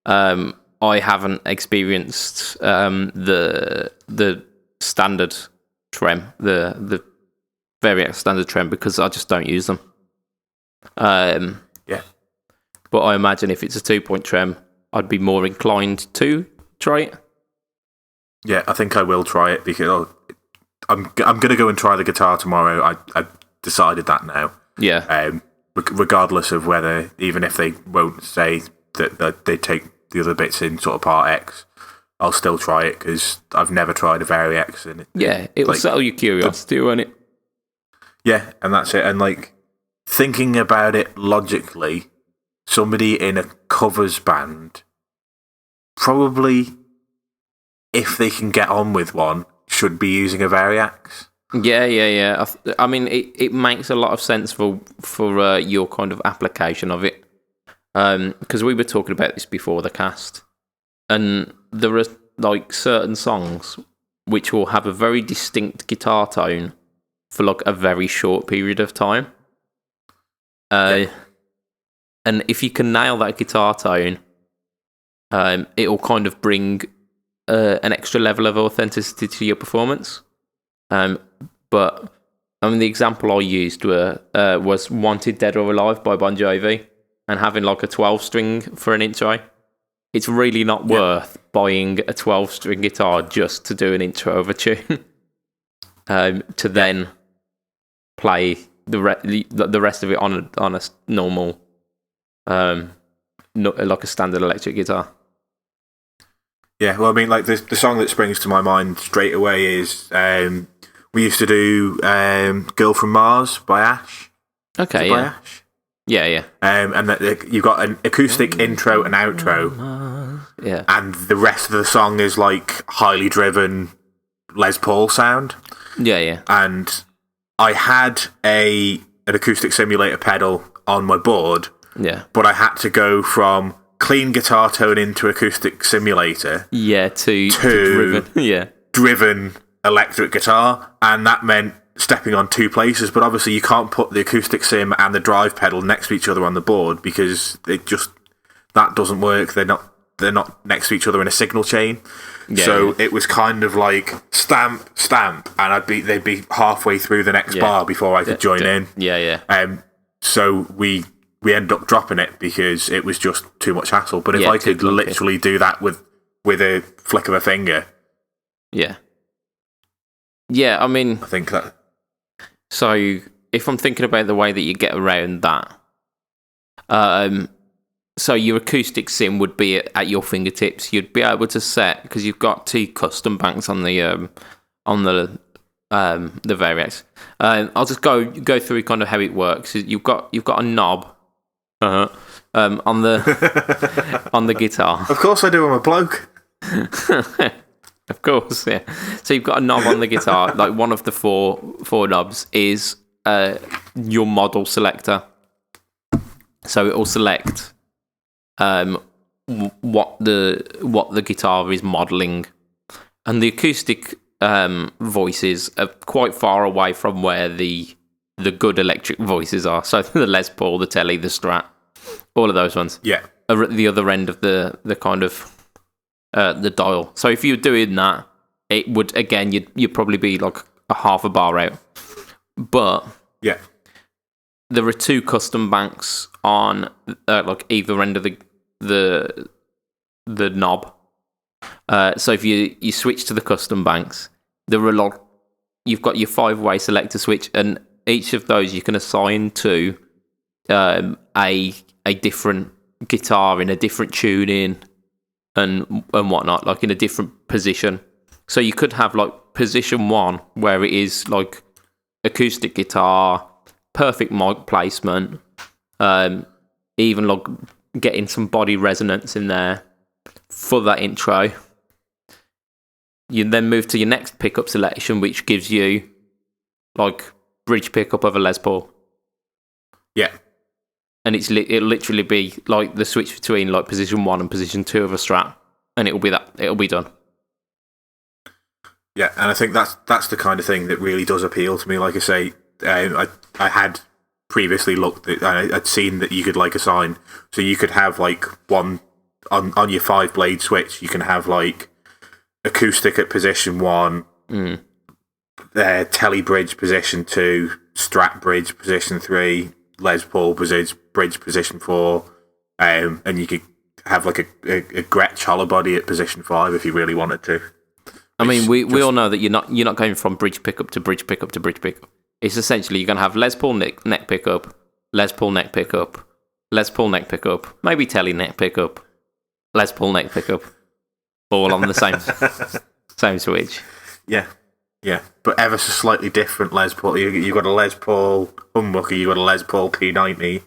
I haven't experienced the standard trem, the Variax Standard trem, because I just don't use them. But I imagine if it's a 2-point trem, I'd be more inclined to try it. Yeah, I think I will try it because I'm going to go and try the guitar tomorrow. I've decided that now. Yeah. Regardless of whether, even if they won't say that they take the other bits in sort of part X, I'll still try it because I've never tried a Variax. And it'll settle your curiosity, won't it? Yeah, and that's it. And like thinking about it logically, somebody in a covers band probably, if they can get on with one, should be using a Variax. Yeah. I mean, it makes a lot of sense for your kind of application of it. Because we were talking about this before the cast, and there are like certain songs which will have a very distinct guitar tone for like a very short period of time. And if you can nail that guitar tone, it'll kind of bring an extra level of authenticity to your performance. But I mean, the example I used was Wanted Dead or Alive by Bon Jovi, and having like a 12-string for an intro. It's really not worth buying a 12-string guitar just to do an intro of a tune, to then play the rest of it on a normal, like a standard electric guitar. Yeah, well, I mean, like the song that springs to my mind straight away is we used to do "Girl from Mars" by Ash. Okay, by Ash? Yeah. And that you've got an acoustic intro and outro. Yeah. And the rest of the song is like highly driven Les Paul sound. Yeah. And I had an acoustic simulator pedal on my board. Yeah. But I had to go from clean guitar tone into acoustic simulator. Yeah, to driven. Yeah. Driven electric guitar, and that meant stepping on two places. But obviously, you can't put the acoustic sim and the drive pedal next to each other on the board because that doesn't work. They're not next to each other in a signal chain. Yeah, so it was kind of like stamp, and they'd be halfway through the next bar before I could join in. Yeah. So we ended up dropping it because it was just too much hassle. But if I could literally do that with a flick of a finger, yeah, I mean, I think that. So if I'm thinking about the way that you get around that, so your acoustic sim would be at your fingertips. You'd be able to set, because you've got two custom banks on the Variax. I'll just go through kind of how it works. You've got a knob on the on the guitar. Of course I do. I'm a bloke. Of course, yeah. So you've got a knob on the guitar. Like one of the four knobs is your model selector. So it will select what the guitar is modelling, and the acoustic voices are quite far away from where the good electric voices are. So the Les Paul, the Tele, the Strat, all of those ones. Yeah. Are at the other end of the kind of the dial. So if you're doing that, it would again you'd probably be like a half a bar out. But yeah, there are two custom banks on like either end of the knob. So if you switch to the custom banks, there are you've got your 5-way selector switch, and each of those you can assign to a different guitar in a different tuning and whatnot, like in a different position. So you could have like position 1 where it is like acoustic guitar, perfect mic placement, even like getting some body resonance in there for that intro. You then move to your next pickup selection, which gives you like bridge pickup of a Les Paul. Yeah. And it'll literally be like the switch between like position 1 and position 2 of a Strat, and it'll be done. Yeah, and I think that's the kind of thing that really does appeal to me. Like I say, I had previously looked at, I'd seen that you could like assign, so you could have like one on your 5-blade switch. You can have like acoustic at position 1, Tele bridge position 2, Strat bridge position 3, Les Paul bridge position 4, and you could have like a Gretsch hollow body at position 5 if you really wanted to. I mean, we all know that you're not going from bridge pickup to bridge pickup to bridge pickup. It's essentially you're going to have Les Paul neck pickup, Les Paul neck pickup, Les Paul neck pickup, maybe Tele neck pickup, Les Paul neck pickup, all on the same switch. Yeah. But ever so slightly different Les Paul. You've got a Les Paul humbucker, you've got a Les Paul P90,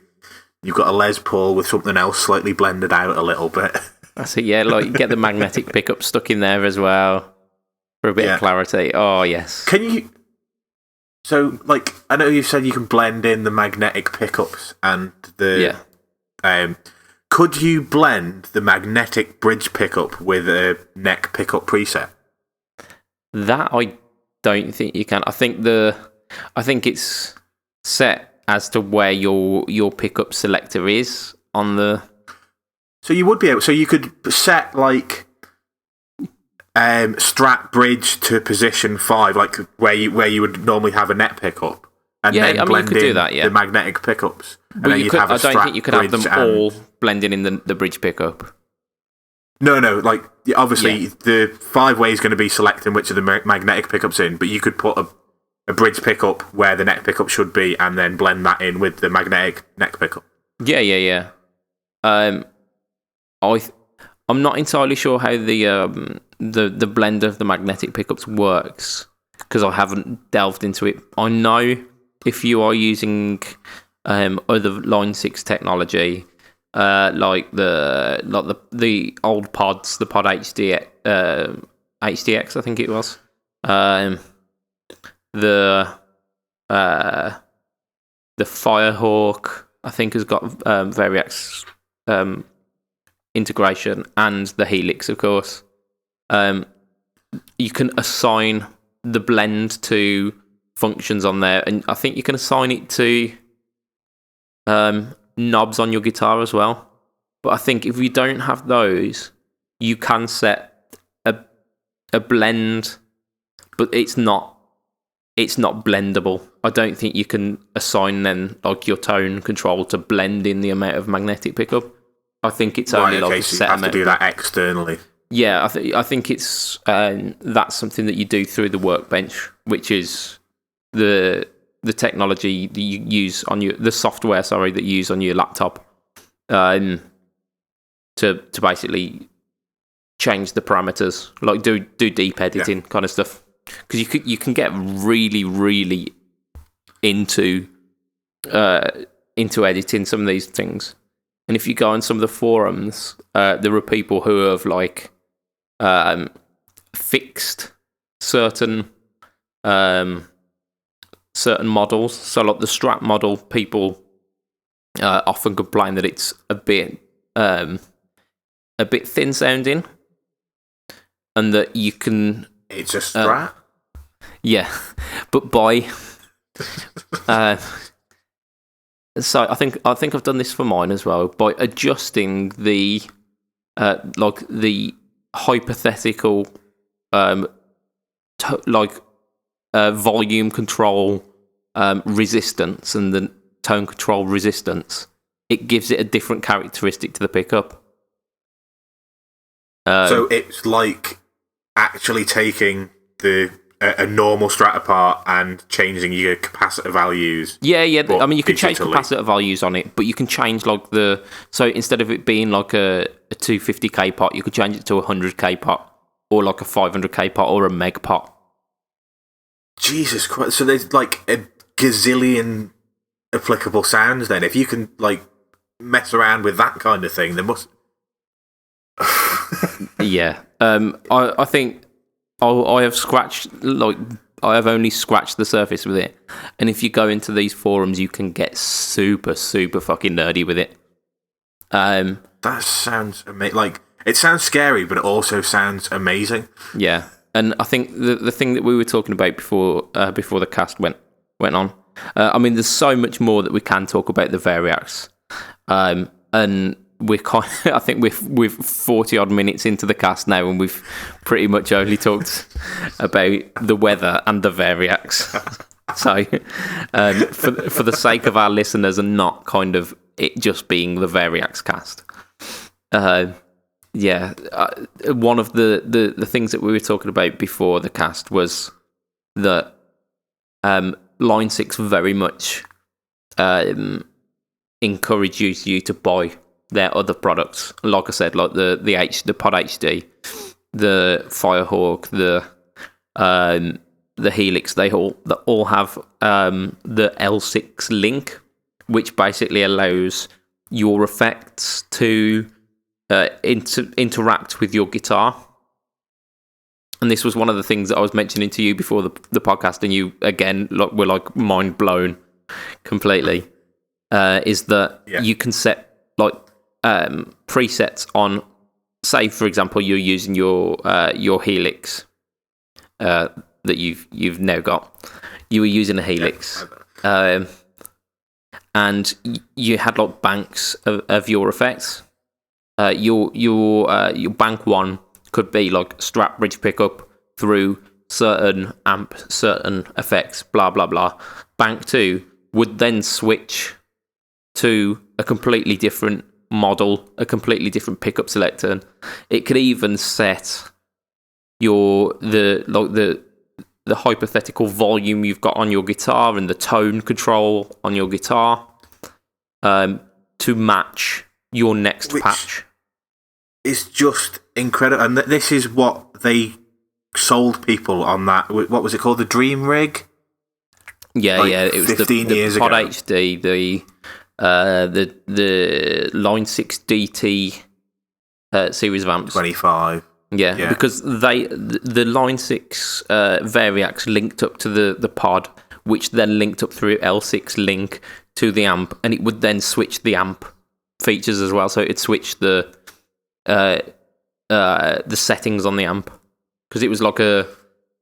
you've got a Les Paul with something else slightly blended out a little bit. That's it, yeah. Like you get the magnetic pickup stuck in there as well for a bit of clarity. Oh, yes. Can you... So, like, I know you said you can blend in the magnetic pickups and the... Yeah. Could you blend the magnetic bridge pickup with a neck pickup preset? That I don't think you can. I think it's set as to where your pickup selector is on the... So you would be able... So you could set, like... Strat bridge to position 5, like where you would normally have a net pickup, and then blend in the magnetic pickups. And then you'd have a Strat. I don't think you could have them all blending in the bridge pickup. No, like obviously the 5-way is going to be selecting which of the magnetic pickups in, but you could put a bridge pickup where the neck pickup should be, and then blend that in with the magnetic neck pickup. Yeah. I'm not entirely sure how the blend of the magnetic pickups works because I haven't delved into it. I know if you are using other Line 6 technology, like the old pods, the Pod HDX, I think it was, the Firehawk, I think has got Variax integration, and the Helix, of course. You can assign the blend to functions on there, and I think you can assign it to knobs on your guitar as well. But I think if you don't have those, you can set a blend, but it's not blendable. I don't think you can assign then like your tone control to blend in the amount of magnetic pickup. I think it's only like a set amount. You have to do that externally. Yeah, I think it's that's something that you do through the workbench, which is the technology that you use on the software, that you use on your laptop, to basically change the parameters, like do deep editing kind of stuff. Because you can get really, really into editing some of these things. And if you go on some of the forums, there are people who have like fixed certain models. So like the Strat model, people often complain that it's a bit thin sounding, and that you can. It's a Strat. Yeah, but so I think I've done this for mine as well by adjusting the the hypothetical volume control resistance and the tone control resistance. It gives it a different characteristic to the pickup. So it's like actually taking a normal Strat apart and changing your capacitor values. Yeah. I mean, you can change capacitor values on it, but you can change so instead of it being like a 250k pot, you could change it to a 100k pot, or like a 500k pot, or a meg pot. Jesus Christ! So there's like a gazillion applicable sounds. Then, if you can like mess around with that kind of thing, there must. Yeah. I think. I have only scratched the surface with it, and if you go into these forums, you can get super, super fucking nerdy with it. That sounds amazing. Like, it sounds scary, but it also sounds amazing. Yeah, and I think the thing that we were talking about before the cast went on. I mean, there's so much more that we can talk about the Variax, and I think we're 40 odd minutes into the cast now, and we've pretty much only talked about the weather and the Variax. So, for the sake of our listeners, and not kind of it just being the Variax cast, one of the things that we were talking about before the cast was that Line 6 very much encourages you to buy their other products. Like I said, like the Pod HD, the Firehawk, the Helix, they all have the L6 link, which basically allows your effects to interact with your guitar. And this was one of the things that I was mentioning to you before the podcast, and you again were like mind blown completely. Is that you can set like presets on, say for example, you're using your Helix that you've now got. You were using a Helix, and you had like banks of your effects. Your bank one could be like Strat bridge pickup through certain amp, certain effects, blah blah blah. Bank 2 would then switch to a completely different model, a completely different pickup selector. It could even set the hypothetical volume you've got on your guitar and the tone control on your guitar to match your next patch. It's just incredible, and this is what they sold people on that. What was it called? The Dream Rig. Yeah, it was 15 years Pod ago. HD, the Line 6 DT series of amps. 25. Yeah, because the Line 6 Variax linked up to the pod, which then linked up through L6 link to the amp, and it would then switch the amp features as well. So it'd switch the settings on the amp, because it was like a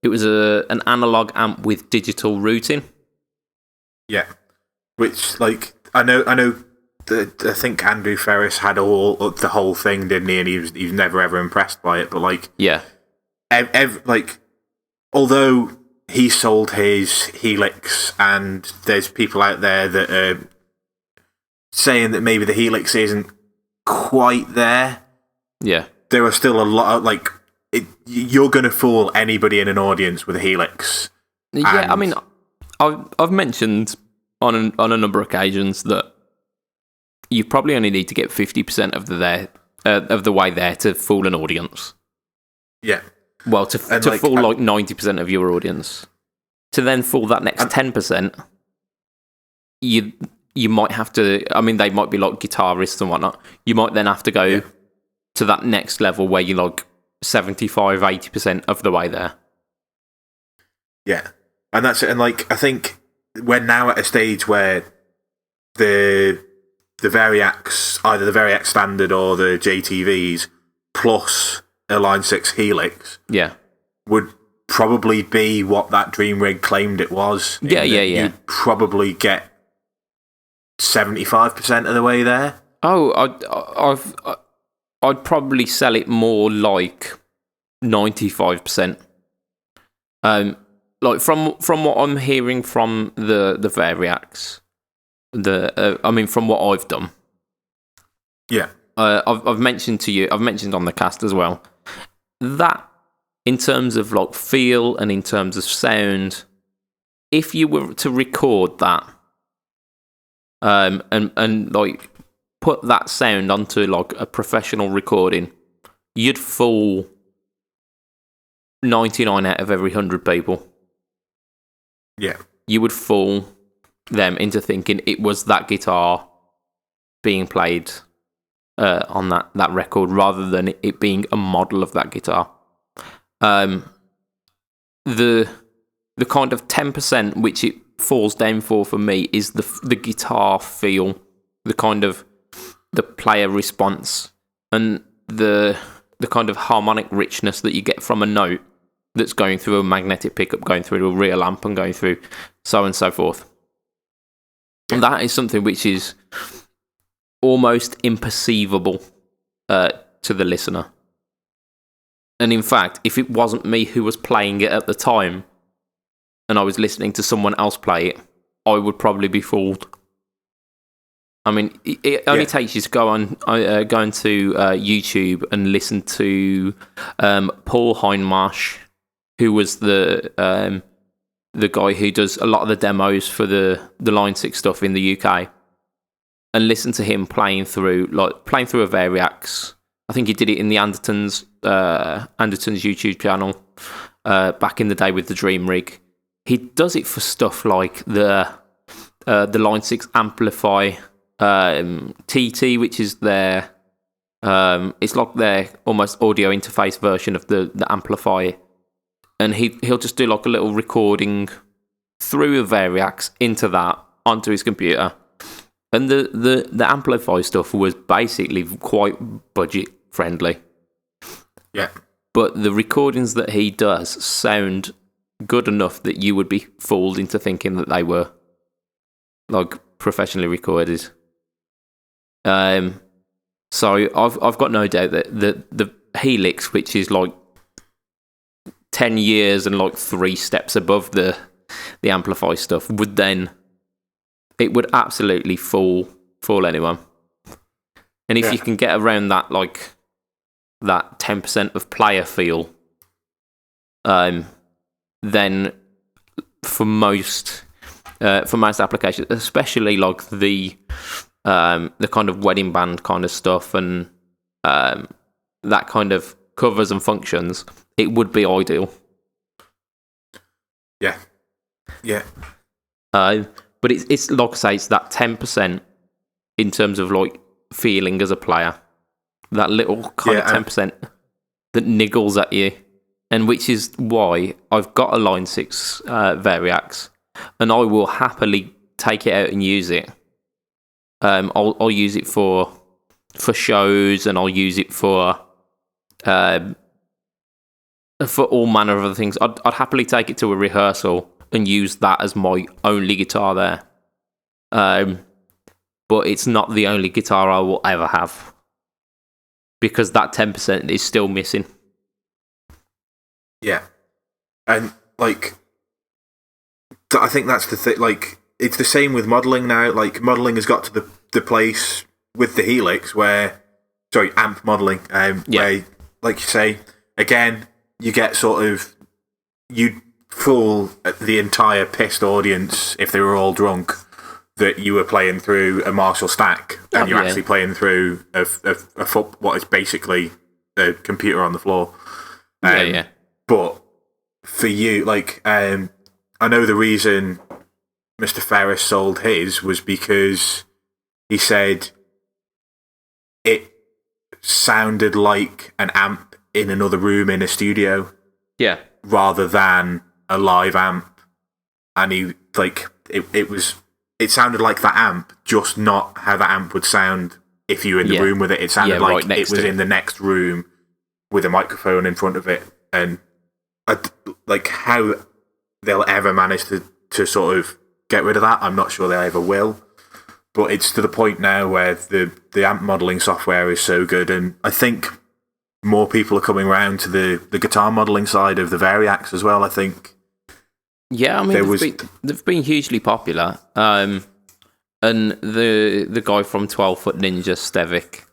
It was an analog amp with digital routing. Yeah, which like I know. I think Andrew Ferris had the whole thing, didn't he? And he's never ever impressed by it. But like, yeah, like although he sold his Helix, and there's people out there that are saying that maybe the Helix isn't quite there. Yeah, there are still a lot of, like, you're going to fool anybody in an audience with a Helix. Yeah, I mean, I've mentioned on a number of occasions that you probably only need to get 50% of the way there to fool an audience. Yeah. Well, to fool like 90% of your audience. To then fool that next 10%, you might have to. I mean, they might be like guitarists and whatnot. You might then have to go to that next level where you're like 75, 80% of the way there. Yeah. And that's it. And like, I think we're now at a stage where the Variacs, either the Variac Standard or the JTVs, plus a Line 6 Helix, would probably be what that Dream Rig claimed it was. Yeah. You'd probably get 75% of the way there. Oh, I'd probably sell it more like 95%. Like from what I'm hearing from the Variacs, from what I've done. Yeah. I've mentioned to you, I've mentioned on the cast as well, that in terms of like feel and in terms of sound, if you were to record that, and like put that sound onto like a professional recording, you'd fool 99 out of every 100 people. Yeah. You would fool them into thinking it was that guitar being played on that record rather than it being a model of that guitar. The kind of 10% which it falls down for me is the guitar feel, the kind of the player response, and the kind of harmonic richness that you get from a note that's going through a magnetic pickup, going through a real amp, and going through so on and so forth. And that is something which is almost imperceivable to the listener. And in fact, if it wasn't me who was playing it at the time, and I was listening to someone else play it, I would probably be fooled. I mean, it only takes you to go into YouTube and listen to Paul Hindmarsh, who was the guy who does a lot of the demos for the Line 6 stuff in the UK, and listen to him playing through a Variacs. I think he did it in the Andertons YouTube channel back in the day with the Dream Rig. He does it for stuff like the Line 6 Amplify TT, which is their it's like their almost audio interface version of the Amplify, and he'll just do like a little recording through the Variacs into that onto his computer. And the Amplify stuff was basically quite budget friendly. Yeah. But the recordings that he does sound good enough that you would be fooled into thinking that they were like professionally recorded. So I've got no doubt that the Helix, which is like 10 years and like 3 steps above the Amplify stuff, would absolutely fool anyone. And if you can get around that, like that 10% of player feel, then for most applications, especially like the kind of wedding band kind of stuff and that kind of covers and functions, it would be ideal. Yeah. But it's like I say, it's that 10% in terms of like feeling as a player, that little kind of 10% that niggles at you, and which is why I've got a Line 6 Variacs, and I will happily take it out and use it. I'll use it for shows, and I'll use it for for all manner of other things. I'd happily take it to a rehearsal and use that as my only guitar there. But it's not the only guitar I will ever have, because that 10% is still missing. Yeah. And, like, I think that's the thing. Like, it's the same with modelling now. Like, modelling has got to the place with the Helix where... Sorry, amp modelling. Where, like you say, again, you get sort of... You'd fool the entire pissed audience if they were all drunk that you were playing through a Marshall stack and you're actually playing through what is basically a computer on the floor. But for you, like, I know the reason Mr. Ferris sold his was because he said it sounded like an amp in another room in a studio. Yeah. Rather than a live amp. And he, like, it sounded like that amp, just not how the amp would sound if you were in the room with it. It sounded like it was in the next room with a microphone in front of it. And like how they'll ever manage to sort of get rid of that, I'm not sure they ever will. But it's to the point now where the amp modelling software is so good, and I think more people are coming around to the guitar modelling side of the Variax as well, I think. Yeah, I mean, they've been hugely popular. And the guy from 12 Foot Ninja, Stevic,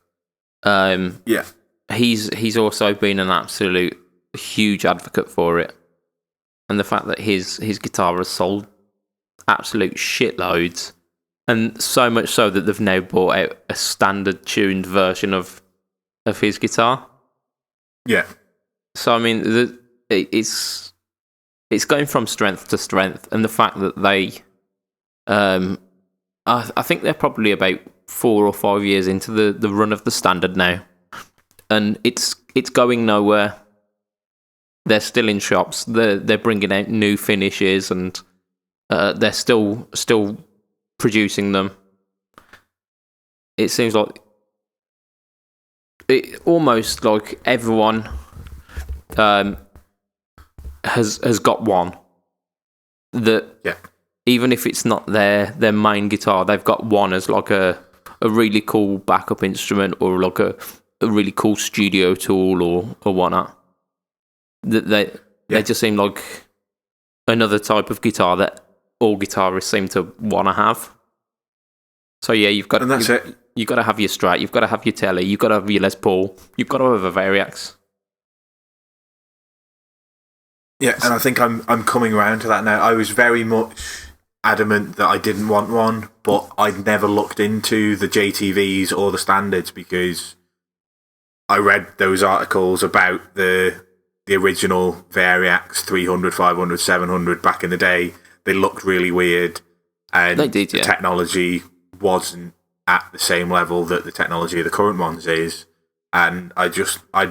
he's also been an absolute huge advocate for it. And the fact that his guitar has sold absolute shitloads, and so much so that they've now brought out a standard tuned version of his guitar. Yeah. So I mean, it's going from strength to strength, and the fact that they, I think they're probably about 4 or 5 years into the run of the standard now, and it's going nowhere. They're still in shops. They're bringing out new finishes, and they're still producing them. It seems like almost like everyone has got one that even if it's not their main guitar, they've got one as like a really cool backup instrument, or like a really cool studio tool or whatnot. They just seem like another type of guitar that all guitarists seem to want to have. So yeah, you've got to have your Strat, you've got to have your Tele, you've got to have your Les Paul, you've got to have a Variax. Yeah, and I think I'm coming around to that now. I was very much adamant that I didn't want one, but I'd never looked into the JTVs or the standards because I read those articles about the original Variax 300, 500, 700 back in the day. They looked really weird, and the technology wasn't at the same level that the technology of the current ones is. And I'd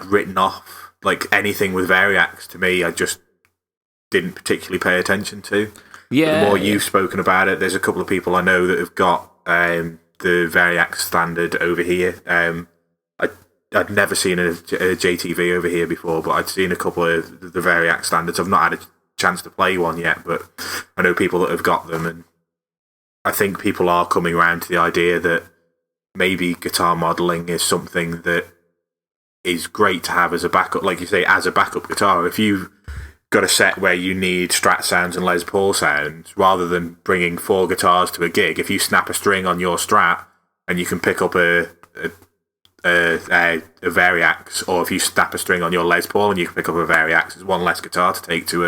written off like anything with Variax. To me, I just didn't particularly pay attention to. Yeah. The more you've spoken about it, there's a couple of people I know that have got the Variax standard over here. I'd never seen a JTV over here before, but I'd seen a couple of the Variax standards. I've not had a chance to play one yet, but I know people that have got them, and I think people are coming around to the idea that maybe guitar modelling is something that is great to have as a backup, like you say, as a backup guitar. If you've got a set where you need Strat sounds and Les Paul sounds, rather than bringing 4 guitars to a gig, if you snap a string on your Strat and you can pick up a Variax, or if you snap a string on your Les Paul and you can pick up a Variax, there's one less guitar to take to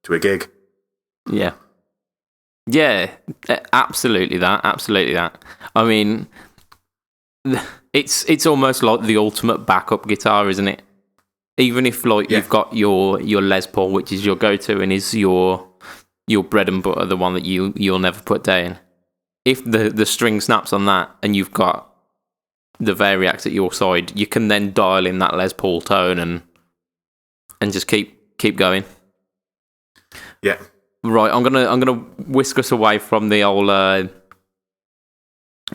a gig. Yeah. Yeah, absolutely that. I mean, it's almost like the ultimate backup guitar, isn't it? Even if you've got your Les Paul, which is your go-to and is your bread and butter, the one that you'll never put down. If the string snaps on that and you've got the Variax at your side, you can then dial in that Les Paul tone and just keep going. Yeah. Right, I'm gonna whisk us away from the old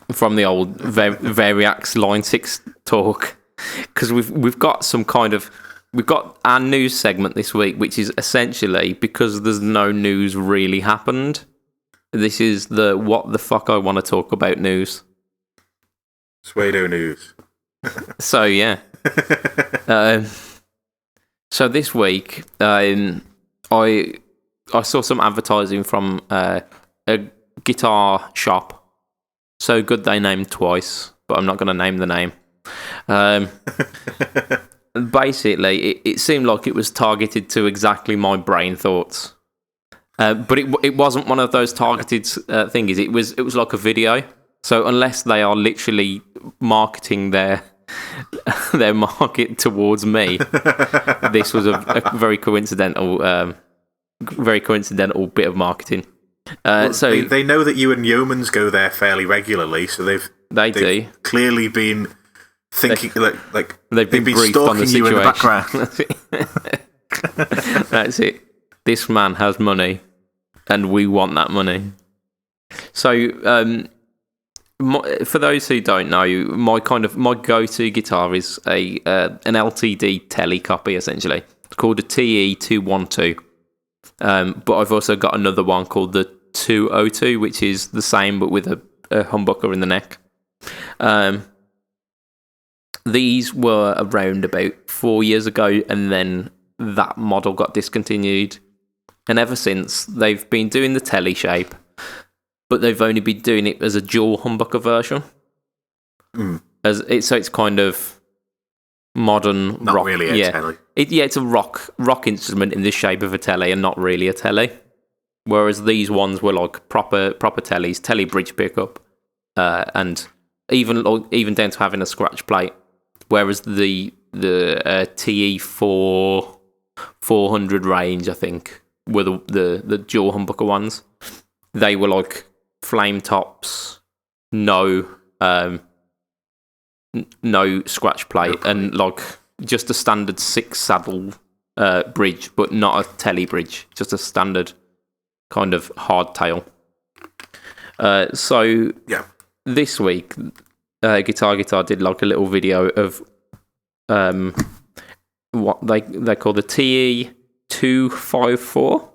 Variax Line 6 talk, because we've got some kind of we've got our news segment this week, which is essentially because there's no news really happened. This is the what the fuck I want to talk about news. Suedo news. So yeah. So this week, I saw some advertising from a guitar shop. So good they named twice, but I'm not going to name the name. Basically, it seemed like it was targeted to exactly my brain thoughts. But it wasn't one of those targeted thingies. It was like a video. So unless they are literally marketing their market towards me, this was a very coincidental bit of marketing. So they know that you and Yeomans go there fairly regularly, so they've do clearly been thinking they've been briefed on the situation. You in the background. That's it. This man has money, and we want that money. So, for those who don't know, my go-to guitar is an LTD Tele copy, essentially. It's called a TE212. But I've also got another one called the 202, which is the same but with a humbucker in the neck. These were around about 4 years ago, and then that model got discontinued. And ever since, they've been doing the Tele shape, but they've only been doing it as a dual humbucker version. So it's kind of modern not rock. Really a Tele. It's a rock instrument in the shape of a Tele and not really a Tele. Whereas these ones were like proper Teles, Tele bridge pickup, and even down to having a scratch plate. Whereas the TE4 400 range, I think, were the dual humbucker ones. They were like flame tops, no scratch plate, and like just a standard 6 saddle bridge, but not a Tele bridge, just a standard kind of hardtail. So this week, Guitar did like a little video of what they call the TE254,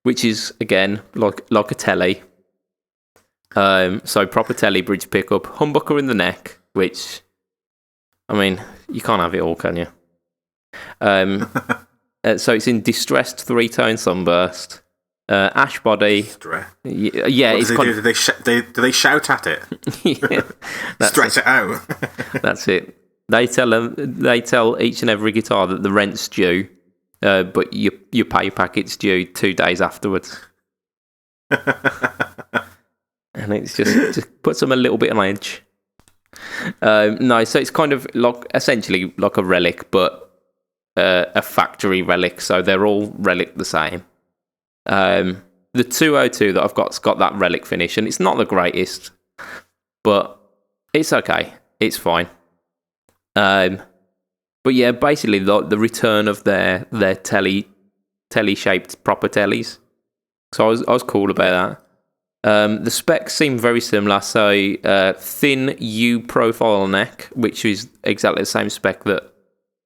which is again like a Tele. So proper Tele bridge pickup, humbucker in the neck, which, I mean, you can't have it all, can you? So it's in distressed 3-tone sunburst, ash body. Yeah, it's do they shout at it? Yeah, stretch it out. That's it. They tell each and every guitar that the rent's due, but your pay packet's due 2 days afterwards. And it's just puts them a little bit on edge. No, so it's kind of like essentially like a relic, but a factory relic. So they're all relic the same. The 202 that I've got's got that relic finish, and it's not the greatest, but it's okay. It's fine. But yeah, basically the return of their Tele shaped proper Teles. So I was cool about that. The specs seem very similar. So thin U profile neck, which is exactly the same spec that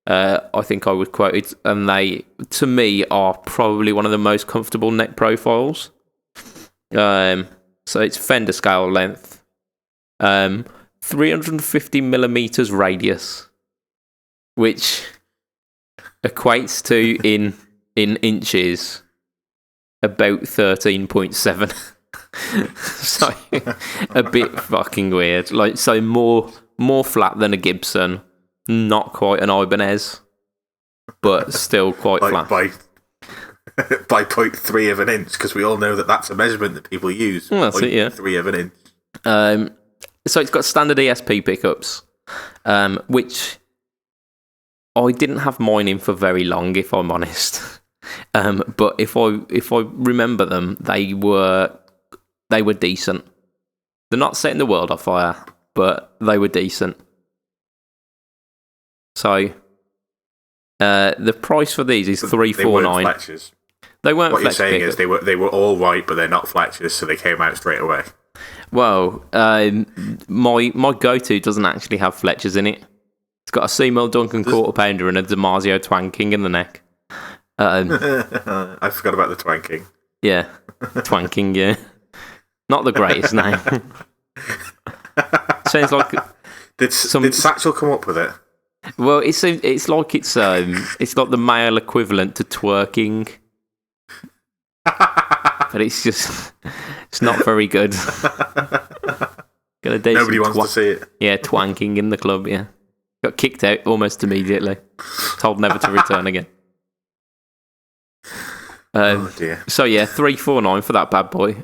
I think I would quote it, and they, to me, are probably one of the most comfortable neck profiles. So it's Fender scale length, 350 millimeters radius, which equates to in inches about 13.7. So a bit fucking weird. Like, so more flat than a Gibson, not quite an Ibanez, but still quite flat. By 0.3 of an inch, because we all know that that's a measurement that people use. Well, that's it, yeah. 0.3 of an inch. So it's got standard ESP pickups, which I didn't have mine in for very long, if I'm honest. But if I remember them, they were decent. They're not setting the world on fire, but they were decent. So the price for these is $349. They weren't what Fletcher. What you're saying is they were all right, but they're not Fletchers, so they came out straight away. Well, my go-to doesn't actually have Fletchers in it. It's got a Seymour Duncan quarter pounder and a Damasio twanking in the neck. I forgot about the twanking. Yeah, twanking. Yeah, not the greatest name. Sounds like did Satchel come up with it? Well, it's like it's like the male equivalent to twerking, but it's not very good. Nobody wants to see it. Yeah, twanking in the club. Yeah, got kicked out almost immediately. Told never to return again. Oh dear. So yeah, 349 for that bad boy.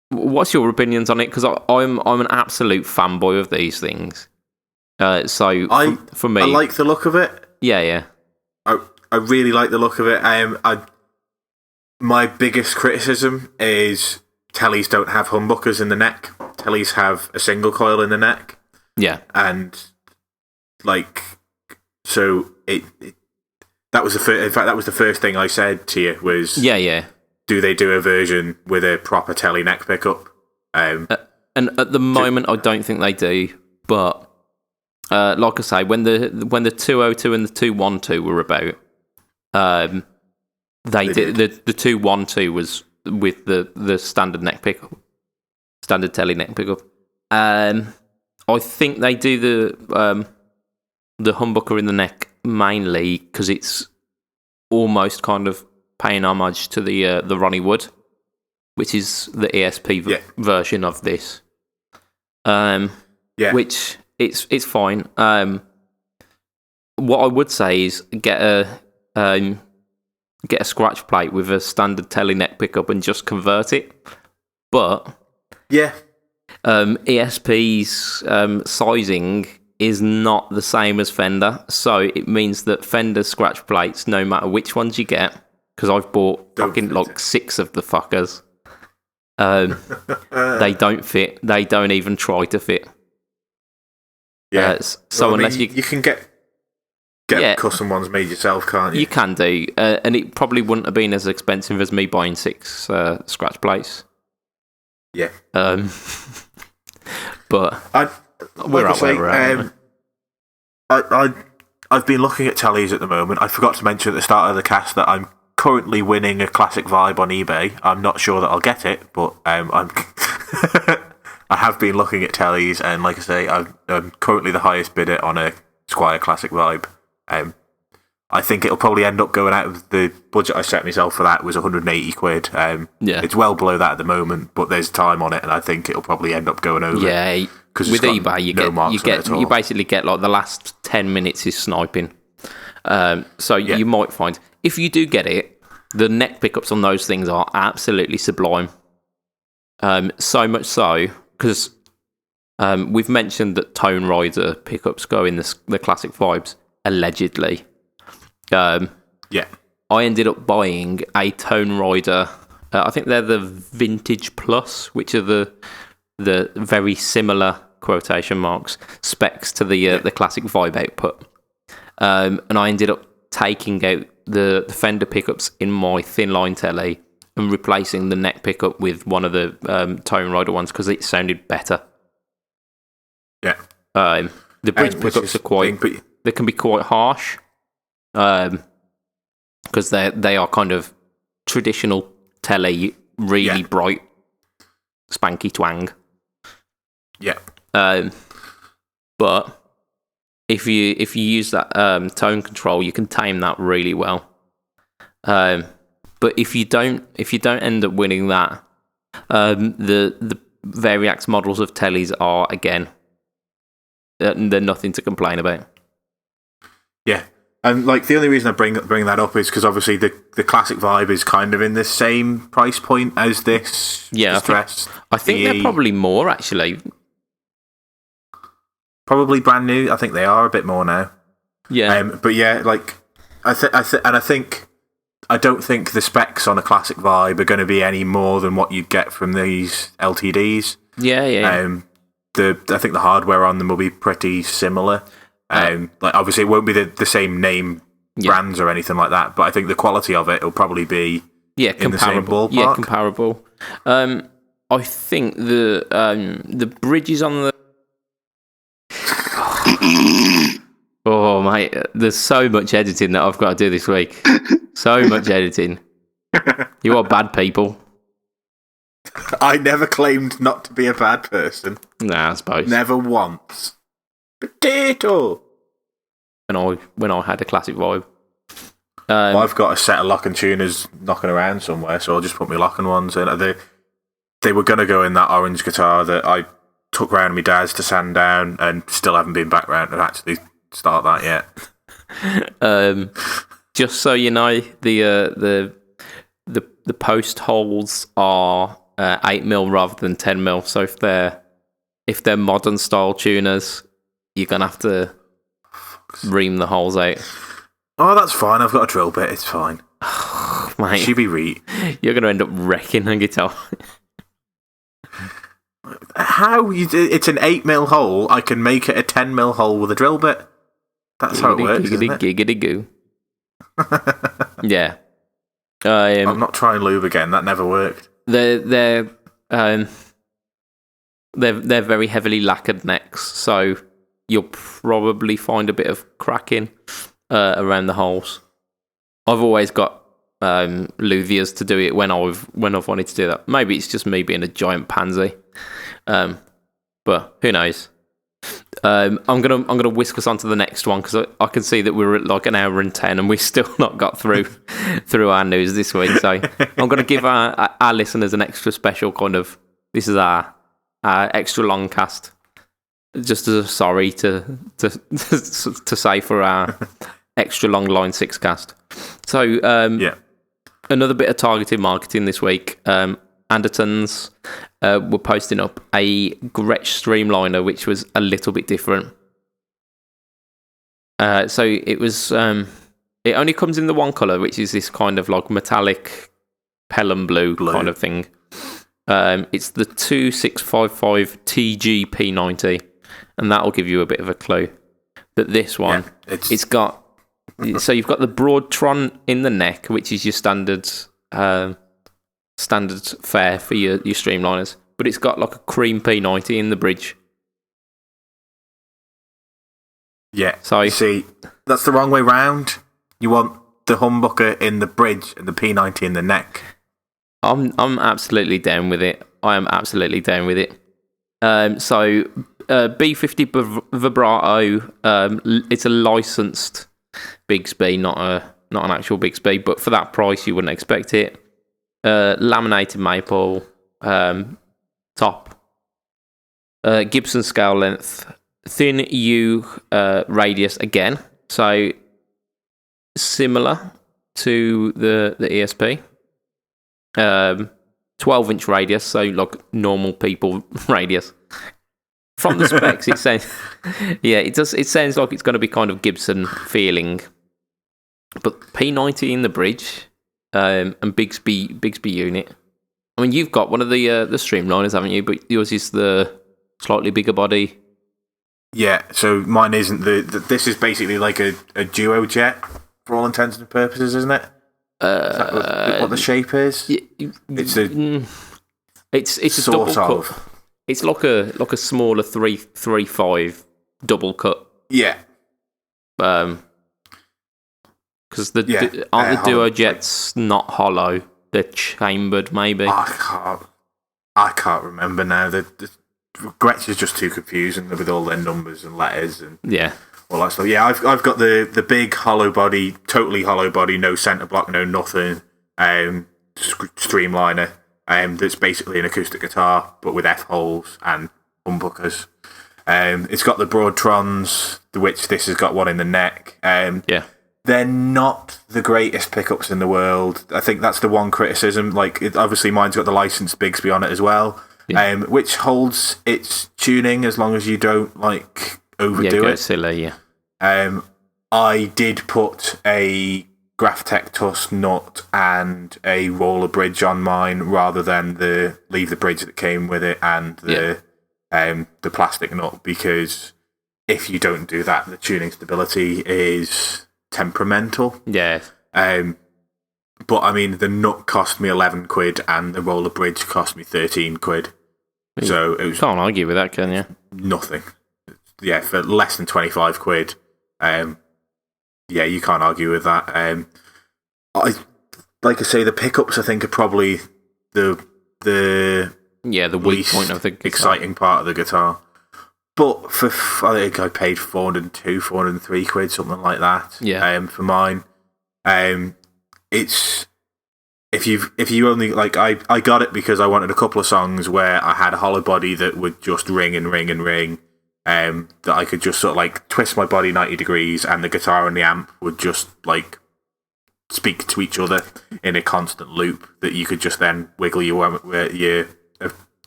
What's your opinions on it? Because I'm an absolute fanboy of these things. For me, I like the look of it. Yeah. I really like the look of it. My biggest criticism is tellies don't have humbuckers in the neck. Tellies have a single coil in the neck. Yeah, and so it that was the first. In fact, that was the first thing I said to you was yeah. Do they do a version with a proper telly neck pickup? And at the moment, I don't think they do. But like I say, when the 202 and the 212 were about, they did. The 212 was with the standard neck pickup, standard telly neck pickup. I think they do the humbucker in the neck mainly because it's almost kind of paying homage to the Ronnie Wood, which is the ESP version of this. Which it's fine. What I would say is get a scratch plate with a standard telly neck pickup and just convert it. But ESP's sizing is not the same as Fender, so it means that Fender scratch plates, no matter which ones you get, because I've bought fucking 6 of the fuckers, they don't fit. They don't even try to fit. Yeah. Unless you can get custom ones made yourself, can't you? You can do, and it probably wouldn't have been as expensive as me buying 6 scratch plates. Yeah. But I've been looking at tellies at the moment. I forgot to mention at the start of the cast that I'm currently winning a Classic Vibe on eBay. I'm not sure that I'll get it, but I'm I have been looking at tellies, and like I say, I'm currently the highest bidder on a Squier Classic Vibe. I think it'll probably end up going out of the budget I set myself for that was 180 quid. It's well below that at the moment, but there's time on it, and I think it'll probably end up going over. Yeah, because with eBay you basically get like the last 10 minutes is sniping. You might find if you do get it, the neck pickups on those things are absolutely sublime. So much so because we've mentioned that Tone Rider pickups go in the Classic Vibes allegedly. I ended up buying a Tone Rider. I think they're the Vintage Plus, which are the very similar quotation marks specs to the Classic Vibe output. And I ended up taking out the Fender pickups in my thin line telly and replacing the neck pickup with one of the Tone Rider ones because it sounded better. Yeah. The bridge pickups are they can be quite harsh. Because they are kind of traditional telly, really bright, spanky twang. Yeah. But if you use that tone control, you can tame that really well. But if you don't end up winning that, the Variax models of tellies are again, they're nothing to complain about. Yeah. And the only reason I bring that up is because obviously the Classic Vibe is kind of in the same price point as this. Yeah, I think they're probably more actually. Probably brand new. I think they are a bit more now. Yeah. But yeah, I don't think the specs on a Classic Vibe are going to be any more than what you'd get from these LTDs. Yeah. I think the hardware on them will be pretty similar. Obviously, it won't be the same name brands or anything like that, but I think the quality of it will probably be in the same ballpark. Yeah, comparable. I think the bridges on the Oh, mate, there's so much editing that I've got to do this week. So much editing. You are bad people. I never claimed not to be a bad person. Nah, I suppose. Never once. Potato! When I had a classic vibe. Well, I've got a set of lock and tuners knocking around somewhere, so I'll just put my locking ones in. They were going to go in that orange guitar that I took round my dad's to sand down and still haven't been back round to actually start that yet. Just so you know, the post holes are 8mm rather than 10mm. So if they're modern style tuners, you're gonna have to ream the holes out. Oh, that's fine. I've got a drill bit. It's fine. Mate, you're gonna end up wrecking a guitar. How? It's an 8mm hole. I can make it a 10mm hole with a drill bit. That's how it works, isn't it? Giggity goo. Yeah. I'm not trying lube again. That never worked. They're very heavily lacquered necks, so you'll probably find a bit of cracking around the holes. I've always got luthiers to do it when I've wanted to do that. Maybe it's just me being a giant pansy, but who knows? I'm gonna whisk us onto the next one because I can see that we're at like an hour and 10 and we've still not got through our news this week. So I'm gonna give our listeners an extra special kind of. This is our extra long cast, just as a sorry to say for our extra long line 6 cast. So yeah. Another bit of targeted marketing this week. Andertons were posting up a Gretsch Streamliner, which was a little bit different. So it was. It only comes in the one colour, which is this kind of like metallic Pelham blue kind of thing. It's the 2655 TGP90, and that'll give you a bit of a clue that this one, it's got. So you've got the Broadtron in the neck, which is your standard fare for your Streamliners, but it's got like a cream P90 in the bridge. Yeah. So you see, that's the wrong way round. You want the humbucker in the bridge and the P90 in the neck. I'm absolutely down with it. I am absolutely down with it. So B50 vibrato. It's a licensed Bigsby, not an actual Bigsby, but for that price, you wouldn't expect it. Laminated maple top, Gibson scale length, thin U radius again, so similar to the ESP. 12-inch radius, so like normal people radius. From the specs, it says, yeah, it does. It sounds like it's going to be kind of Gibson feeling, but P90 in the bridge. And Bigsby unit. I mean, you've got one of the Streamliners, haven't you? But yours is the slightly bigger body. Yeah, so mine isn't this is basically like a duo jet for all intents and purposes, isn't it? Is that what the shape is? It's a double cut. It's like a smaller 335 double cut. Yeah. Because aren't the duo jets not hollow? They're chambered, maybe. I can't remember now. The Gretsch is just too confusing with all their numbers and letters and all that stuff. Yeah, I've got the big hollow body, totally hollow body, no centre block, no nothing. Streamliner. That's basically an acoustic guitar, but with F holes and humbuckers. It's got the Broadtrons, which this has got one in the neck. They're not the greatest pickups in the world. I think that's the one criticism. Like, obviously, mine's got the licensed Bigsby on it as well, which holds its tuning as long as you don't like overdo it. Silly, yeah. I did put a Graphtec Tusk nut and a roller bridge on mine rather than leave the bridge that came with it and the plastic nut, because if you don't do that, the tuning stability is temperamental. Yeah. But I mean, the nut cost me 11 quid and the roller bridge cost me 13 quid. So it was. Can't argue with that, can you? Nothing. Yeah, for less than 25 quid. yeah, you can't argue with that. Like I say, the pickups I think are probably the weak point of the guitar. Exciting part of the guitar. But I think I paid 403 quid, something like that. Yeah. For mine, it's if you only like I got it because I wanted a couple of songs where I had a hollow body that would just ring and ring and ring. That I could just sort of like twist my body 90 degrees, and the guitar and the amp would just like speak to each other in a constant loop that you could just then wiggle your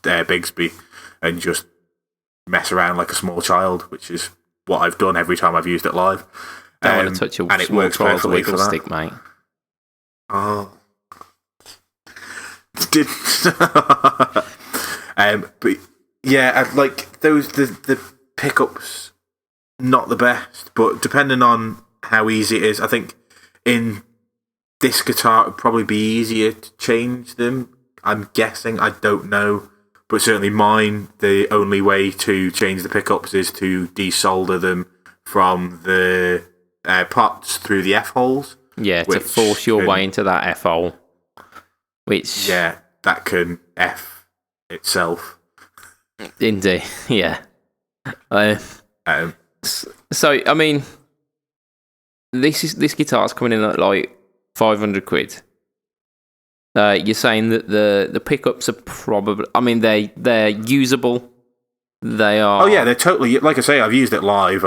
Bigsby and just mess around like a small child, which is what I've done every time I've used it live. Don't want to touch a small child's wiggle stick, mate. Oh. But yeah, like those the pickups, not the best, but depending on how easy it is, I think in this guitar it would probably be easier to change them. I'm guessing, I don't know, but certainly mine, the only way to change the pickups is to desolder them from the pots through the F holes. Yeah, to force your way into that F hole. Which that can F itself. Indeed, yeah. So I mean, this guitar's coming in at like 500 quid. You're saying that the pickups are probably, I mean, they're usable. They are. Oh yeah, they're totally. Like I say, I've used it live.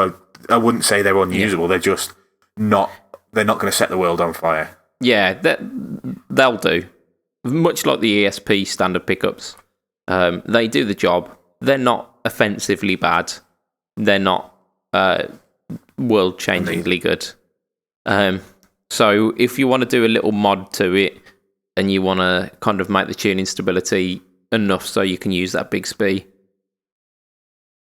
I wouldn't say they're unusable. Yeah. They're just not. They're not going to set the world on fire. Yeah, they'll do. Much like the ESP standard pickups, they do the job. They're not offensively bad. They're not world-changingly good. So if you want to do a little mod to it, and you want to kind of make the tuning stability enough so you can use that Bigsby,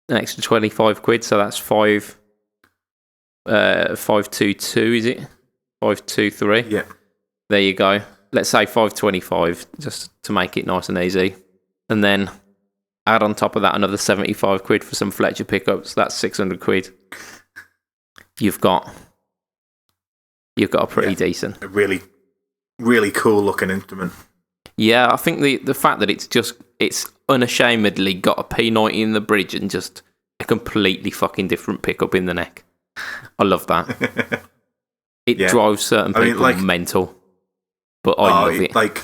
an extra 25 quid, so that's 522, is it? 523? Yeah. There you go. Let's say 525, just to make it nice and easy. And then add on top of that another 75 quid for some Fletcher pickups. That's 600 quid. You've got a pretty decent. A really, really cool looking instrument. Yeah, I think the fact that it's unashamedly got a P90 in the bridge and just a completely fucking different pickup in the neck. I love that. It drives certain people mental. But I love it. Like,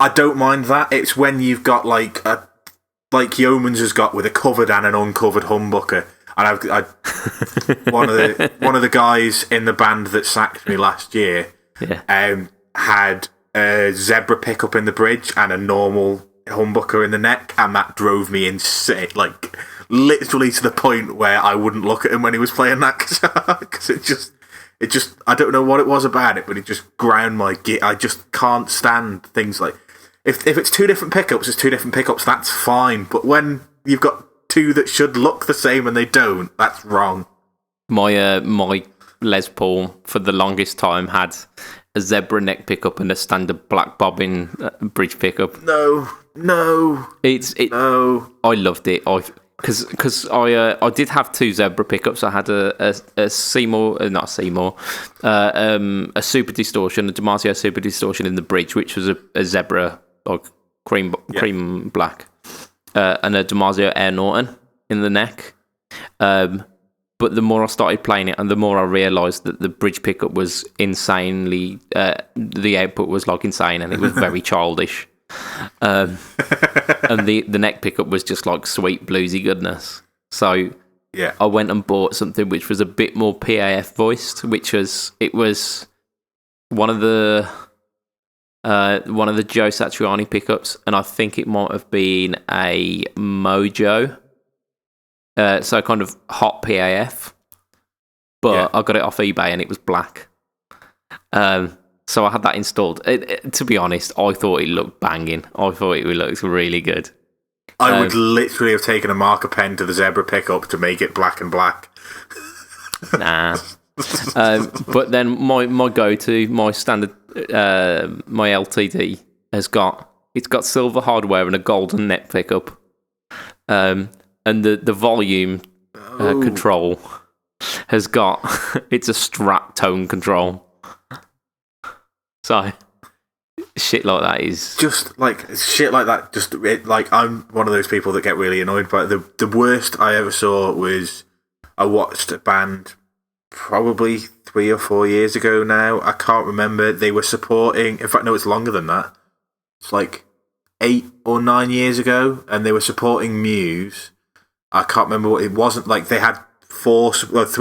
I don't mind that. It's when you've got like Yeomans has got with a covered and an uncovered humbucker. And one of the guys in the band that sacked me last year, had a Zebra pickup in the bridge and a normal humbucker in the neck, and that drove me insane. Like literally to the point where I wouldn't look at him when he was playing that guitar because it just. I don't know what it was about it, but it just ground my gear. I just can't stand things like... If it's two different pickups, it's two different pickups, that's fine. But when you've got two that should look the same and they don't, that's wrong. My Les Paul, for the longest time, had a Zebra neck pickup and a standard black bobbin bridge pickup. No. No. I loved it. Because I did have two Zebra pickups. I had a Seymour, not a Seymour, a Super Distortion, a DiMarzio Super Distortion in the bridge, which was a Zebra, like cream black, and a DiMarzio Air Norton in the neck. But the more I started playing it, and the more I realised that the bridge pickup was insanely, the output was like insane, and it was very childish. And the neck pickup was just like sweet bluesy goodness. So I went and bought something which was a bit more PAF voiced, it was one of the Joe Satriani pickups, and I think it might have been a Mojo, so kind of hot PAF, but I got it off eBay and it was black. So I had that installed. To be honest, I thought it looked banging. I thought it looked really good. I would literally have taken a marker pen to the Zebra pickup to make it black and black. Nah. But then my go-to, my standard, my LTD it's got silver hardware and a golden neck pickup. And the volume control has got it's a Strat tone control. So shit like that is just like shit like that. Just like I'm one of those people that get really annoyed by it. The worst I ever saw was I watched a band probably 3 or 4 years ago now. I can't remember. They were supporting. In fact, no, it's longer than that. It's like 8 or 9 years ago, and they were supporting Muse. I can't remember what it wasn't. Like they had 3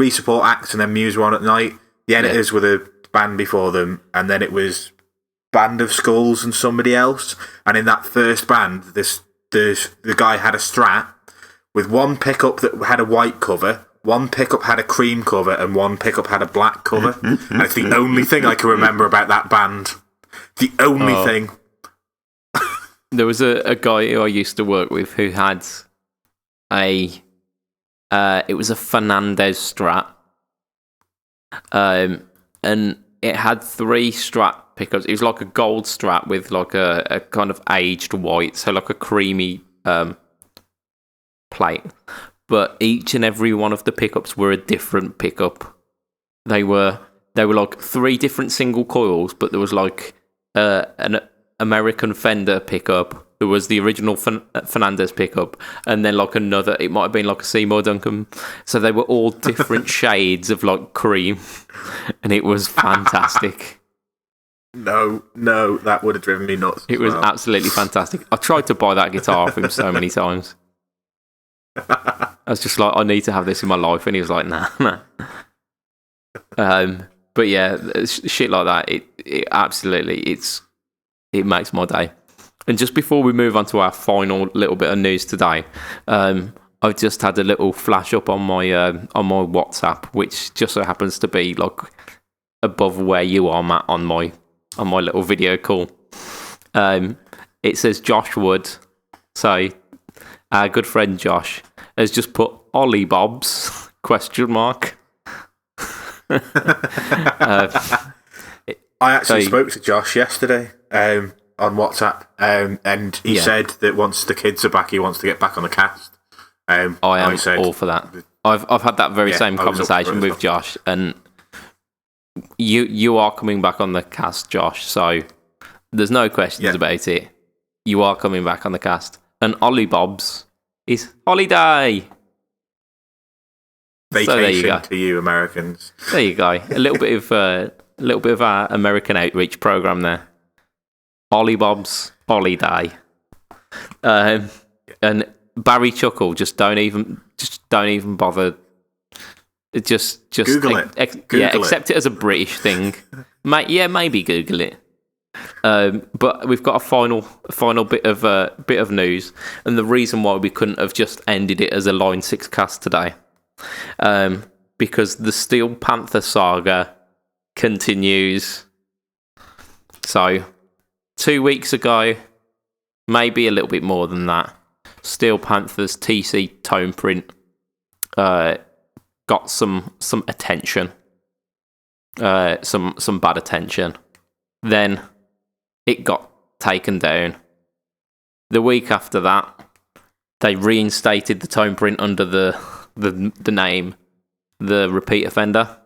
support acts, and then Muse were on at night. The Editors were the band before them, and then it was Band of Skulls and somebody else. And in that first band, the guy had a Strat with one pickup that had a white cover, one pickup had a cream cover, and one pickup had a black cover. And it's the only thing I can remember about that band. The only thing. There was a guy who I used to work with who had it was a Fernandez Strat. And it had 3 Strat pickups. It was like a gold Strat with like a kind of aged white, so like a creamy plate. But each and every one of the pickups were a different pickup. They were like 3 different single coils, but there was like an American Fender pickup. There was the original Fernandez pickup, and then like another. It might have been like a Seymour Duncan. So they were all different shades of like cream, and it was fantastic. No, that would have driven me nuts. It was absolutely fantastic. I tried to buy that guitar off him so many times. I was just like, I need to have this in my life, and he was like, nah. But yeah, shit like that. It absolutely it makes my day. And just before we move on to our final little bit of news today, I've just had a little flash up on my WhatsApp, which just so happens to be like above where you are, Matt, on my little video call. It says Josh Wood, so our good friend Josh has just put Ollie Bobs ? I actually spoke to Josh yesterday on WhatsApp, and he said that once the kids are back, he wants to get back on the cast. I am all for that. I've had that very same conversation with Josh, and you are coming back on the cast, Josh. So there's no questions about it. You are coming back on the cast, and Ollie Bobs is holiday. Vacation to you Americans. There you go. A little bit of our American outreach program there. Ollie Bob's holiday. And Barry Chuckle, just don't even bother. Just Google it. Accept it as a British thing. Maybe Google it. But we've got a final bit of news, and the reason why we couldn't have just ended it as a Line 6 cast today, because the Steel Panther saga continues. So 2 weeks ago, maybe a little bit more than that, Steel Panther's TC tone print got some attention, some bad attention. Then it got taken down. The week after that, they reinstated the tone print under the name The Repeat Offender.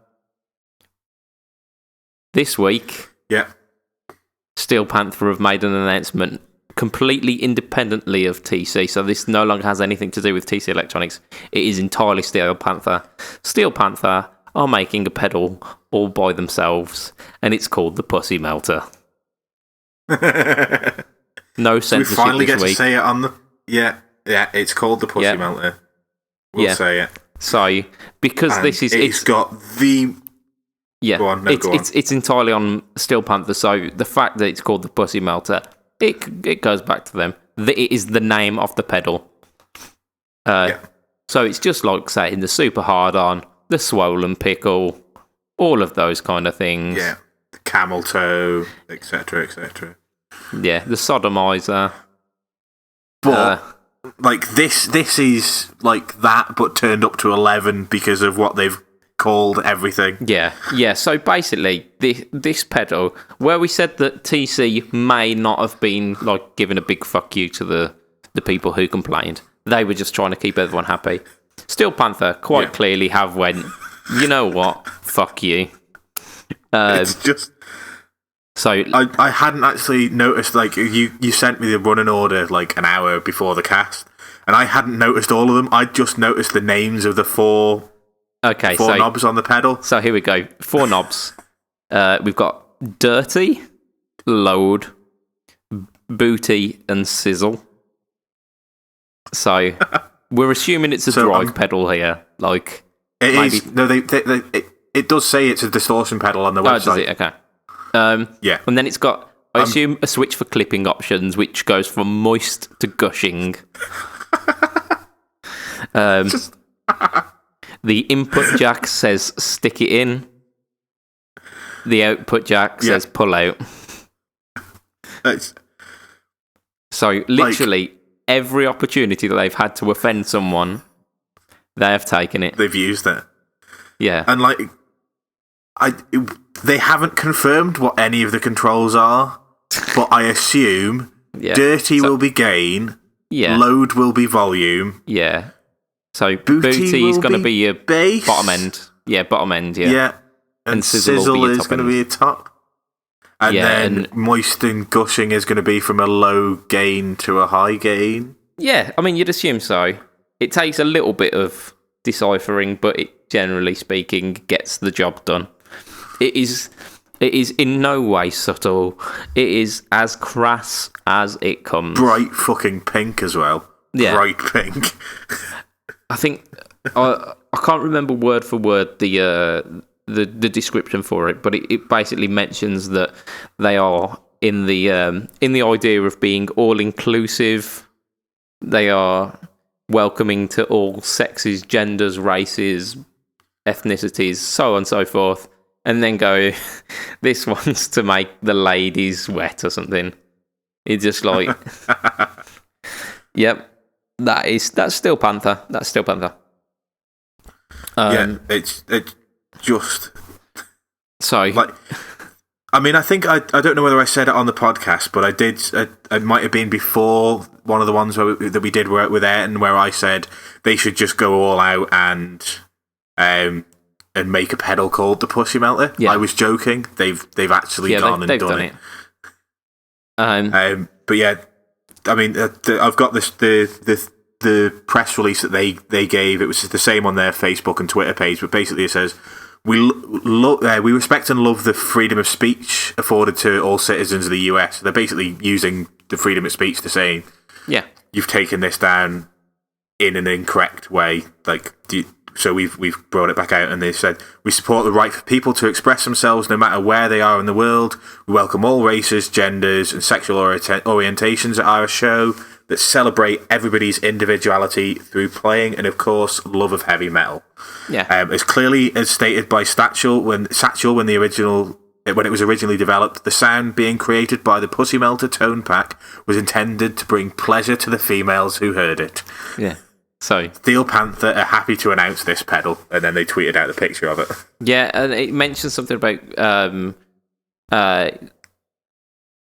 This week, Steel Panther have made an announcement completely independently of TC, so this no longer has anything to do with TC Electronics. It is entirely Steel Panther. Steel Panther are making a pedal all by themselves, and it's called the Pussy Melter. No censorship we finally this get week. To say it on the it's called the Pussy Melter. We'll say it. So because and it's got the go on, it's entirely on Steel Panther. So the fact that it's called the Pussy Melter, it goes back to them. It is the name of the pedal. So it's just like saying the Super Hard On, the Swollen Pickle, all of those kind of things. Yeah, the Camel Toe, etc., etc. Yeah, the Sodomizer. But like this is like that, but turned up to 11 because of what they've called everything. Yeah. So basically, this pedal, where we said that TC may not have been like giving a big fuck you to the people who complained, they were just trying to keep everyone happy. Steel Panther quite clearly have went, You know what? Fuck you. It's just... So I hadn't actually noticed, like, you sent me the running order, like, an hour before the cast, and I hadn't noticed all of them. I just noticed the names of the four knobs on the pedal. So here we go. 4 knobs. We've got Dirty, Load, Booty, and Sizzle. So we're assuming it's a drive pedal here. Like, it is. No, it does say it's a distortion pedal on the website. Oh, does it? Okay. Yeah. And then it's got, I assume, a switch for clipping options, which goes from moist to gushing. The input jack says stick it in. The output jack says pull out. So literally every opportunity that they've had to offend someone, they have taken it. They've used it. Yeah. And like, they haven't confirmed what any of the controls are, but I assume dirty will be gain, load will be volume. Yeah. So booty is going to be your bass. Bottom end. Yeah, bottom end, yeah. Yeah. And sizzle is going to be a top. And then moist and gushing is going to be from a low gain to a high gain. Yeah, I mean, you'd assume so. It takes a little bit of deciphering, but it, generally speaking, gets the job done. It is in no way subtle. It is as crass as it comes. Bright fucking pink as well. Yeah. Bright pink. I think I can't remember word for word the description for it, but it basically mentions that they are in the idea of being all inclusive. They are welcoming to all sexes, genders, races, ethnicities, so on and so forth. And then go, this one's to make the ladies wet or something. It's just like, yep, that's Steel Panther. That's Steel Panther. Yeah, it's just so like, I mean, I think I don't know whether I said it on the podcast, but I did. It might have been before one of the ones that we did with Ayrton, where I said they should just go all out and make a pedal called the Pussy Melter. Yeah. I was joking. They've actually gone and done it. But yeah, I mean, I've got the press release that they gave. It was the same on their Facebook and Twitter page, but basically it says, we respect and love the freedom of speech afforded to all citizens of the US. They're basically using the freedom of speech to say, yeah, you've taken this down in an incorrect way. Like, so we've brought it back out, and they said, we support the right for people to express themselves no matter where they are in the world. We welcome all races, genders, and sexual orientations at our show that celebrate everybody's individuality through playing and, of course, love of heavy metal. Yeah. As clearly as stated by Satchel when it was originally developed, the sound being created by the Pussy Melter tone pack was intended to bring pleasure to the females who heard it. Yeah. So Steel Panther are happy to announce this pedal, and then they tweeted out the picture of it. Yeah, and it mentions something about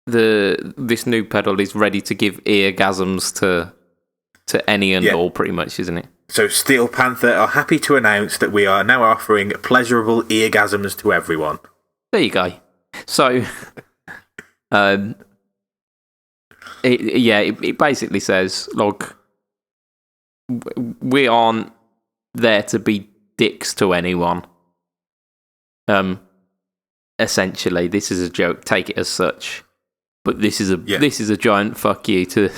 this new pedal is ready to give eargasms to any and all, pretty much, isn't it? So Steel Panther are happy to announce that we are now offering pleasurable eargasms to everyone. There you go. So, it basically says, look, we aren't there to be dicks to anyone. Essentially, this is a joke. Take it as such. But this is a giant fuck you to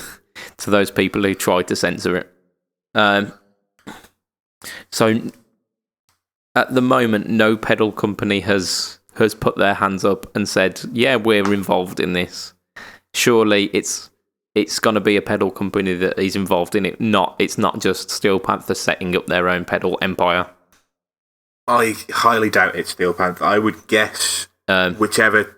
those people who tried to censor it. So at the moment, no pedal company has put their hands up and said, yeah, we're involved in this. Surely it's going to be a pedal company that is involved in it. It's not just Steel Panther setting up their own pedal empire. I highly doubt it's Steel Panther. I would guess whichever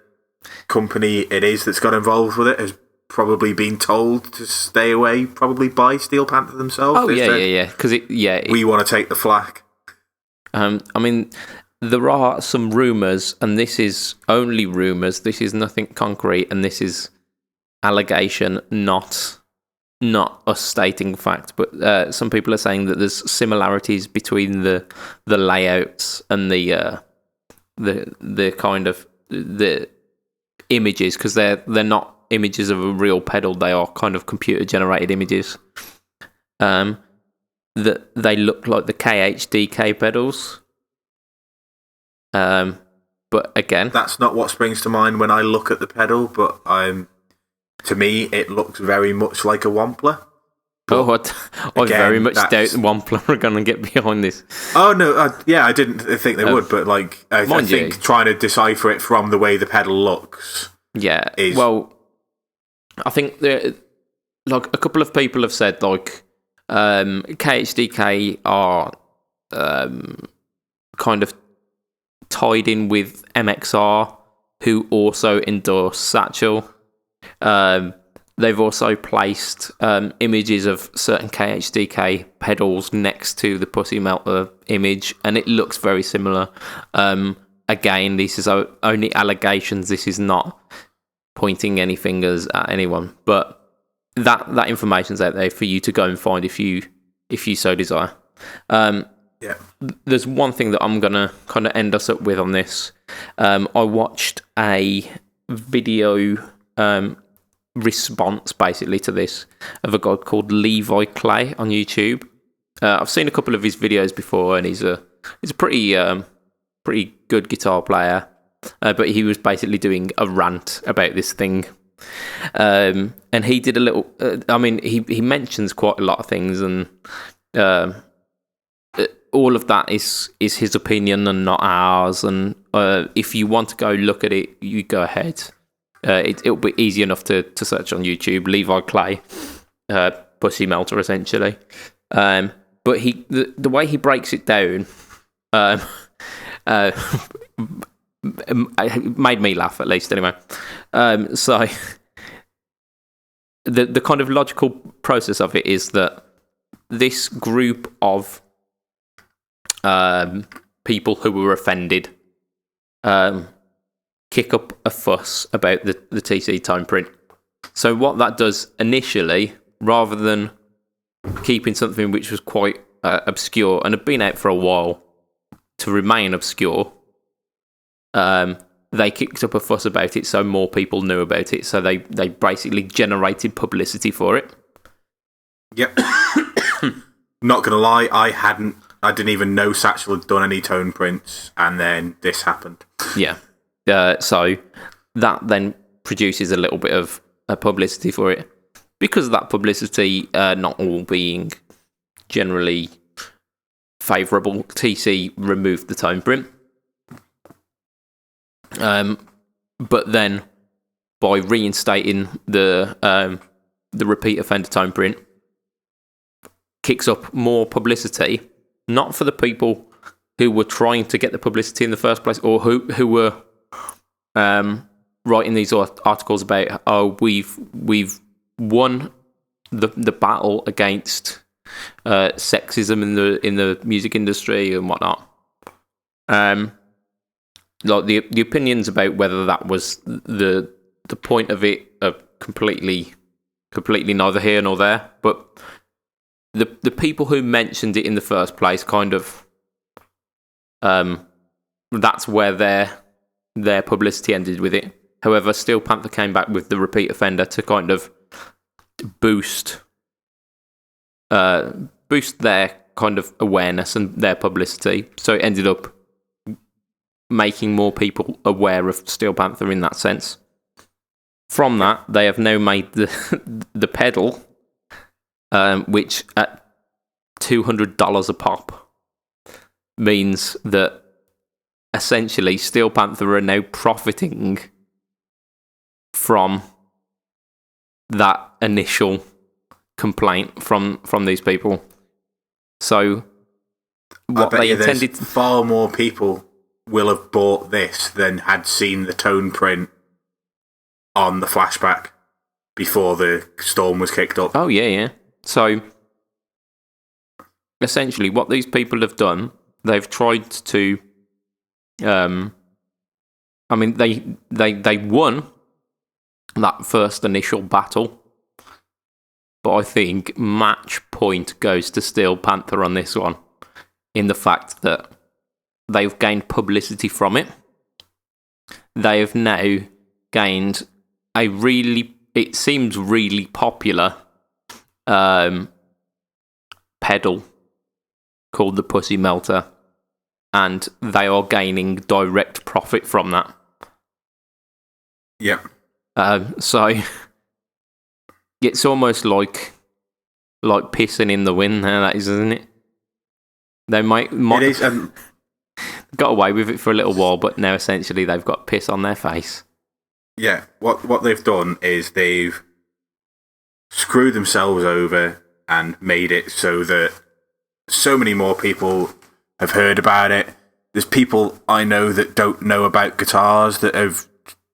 company it is that's got involved with it has probably been told to stay away, probably by Steel Panther themselves. Oh, yeah. Because we want to take the flak. I mean, there are some rumours, and this is only rumours. This is nothing concrete, and this is allegation, not not us stating fact, but some people are saying that there's similarities between the layouts and the kind of the images, because they're not images of a real pedal. They are kind of computer generated images. That they look like the KHDK pedals. But again, that's not what springs to mind when I look at the pedal. But to me, it looks very much like a Wampler. I very much doubt Wampler are going to get behind this. Oh no, I didn't think they would, but like I think trying to decipher it from the way the pedal looks. Yeah, well, I think like a couple of people have said like KHDK are kind of tied in with MXR, who also endorse Satchel. They've also placed images of certain KHDK pedals next to the Pussy Melter image, and it looks very similar. Again, this is only allegations. This is not pointing any fingers at anyone, but that information's out there for you to go and find if you so desire. Yeah. There's one thing that I'm gonna kind of end us up with on this. I watched a video response basically to this of a guy called Levi Clay on YouTube. I've seen a couple of his videos before, and he's a pretty good guitar player. But he was basically doing a rant about this thing. And he did a little. He mentions quite a lot of things, and all of that is his opinion and not ours. And if you want to go look at it, you go ahead. It'll be easy enough to search on YouTube. Levi Clay, Pussy Melter, essentially. But the way he breaks it down, it made me laugh, at least, anyway. So the kind of logical process of it is that this group of people who were offended kick up a fuss about the TC tone print. So what that does initially, rather than keeping something which was quite obscure and had been out for a while to remain obscure, they kicked up a fuss about it so more people knew about it. So they basically generated publicity for it. Yep. Not gonna lie, I didn't even know Satchel had done any tone prints, and then this happened. Yeah. So that then produces a little bit of publicity for it. Because of that publicity not all being generally favourable, TC removed the tone print. But then by reinstating the repeat offender tone print, kicks up more publicity, not for the people who were trying to get the publicity in the first place, or who were writing these articles about, oh, we've won the battle against sexism in the music industry and whatnot. Like the opinions about whether that was the point of it are completely neither here nor there. But the people who mentioned it in the first place kind of that's where their publicity ended with it. However, Steel Panther came back with the repeat offender to kind of boost their kind of awareness and their publicity. So it ended up making more people aware of Steel Panther in that sense. From that, they have now made the pedal, which at $200 a pop means that essentially Steel Panther are now profiting from that initial complaint from these people. So what they intended, far more people will have bought this than had seen the tone print on the flashback before the storm was kicked up. Oh yeah. So essentially what these people have done, they've tried to they won that first initial battle but I think match point goes to Steel Panther on this one, in the fact that they've gained publicity from it. They have now gained it seems really popular pedal called the Pussy Melter, and they are gaining direct profit from that. Yep. So it's almost like pissing in the wind now, that is, isn't it? They might it is, got away with it for a little while, but now essentially they've got piss on their face. Yeah, what they've done is they've screwed themselves over and made it so that so many more people have heard about it. There's people I know that don't know about guitars that have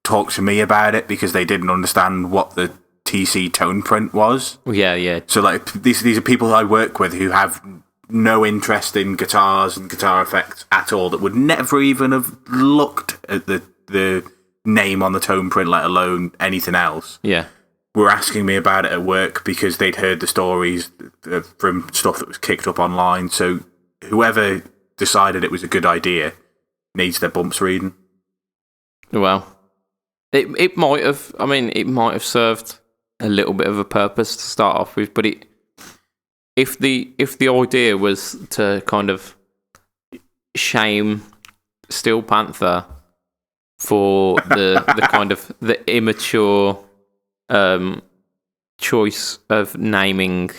talked to me about it because they didn't understand what the TC tone print was. Yeah. So like these are people I work with who have no interest in guitars and guitar effects at all, that would never even have looked at the name on the tone print, let alone anything else. Yeah. Were asking me about it at work because they'd heard the stories from stuff that was kicked up online. So whoever decided it was a good idea needs their bumps reading. Well, it might have. I mean, it might have served a little bit of a purpose to start off with, but if the idea was to kind of shame Steel Panther for the kind of the immature choice of naming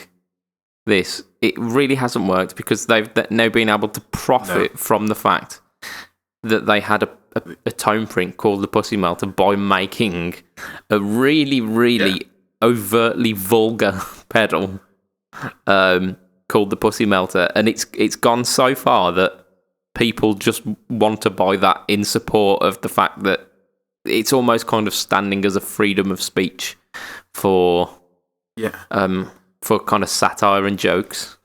this, it really hasn't worked, because they've now been able to profit from the fact that they had a tone print called the Pussy Melter by making a really overtly vulgar pedal called the Pussy Melter, and it's gone so far that people just want to buy that in support of the fact that it's almost kind of standing as a freedom of speech for kind of satire and jokes.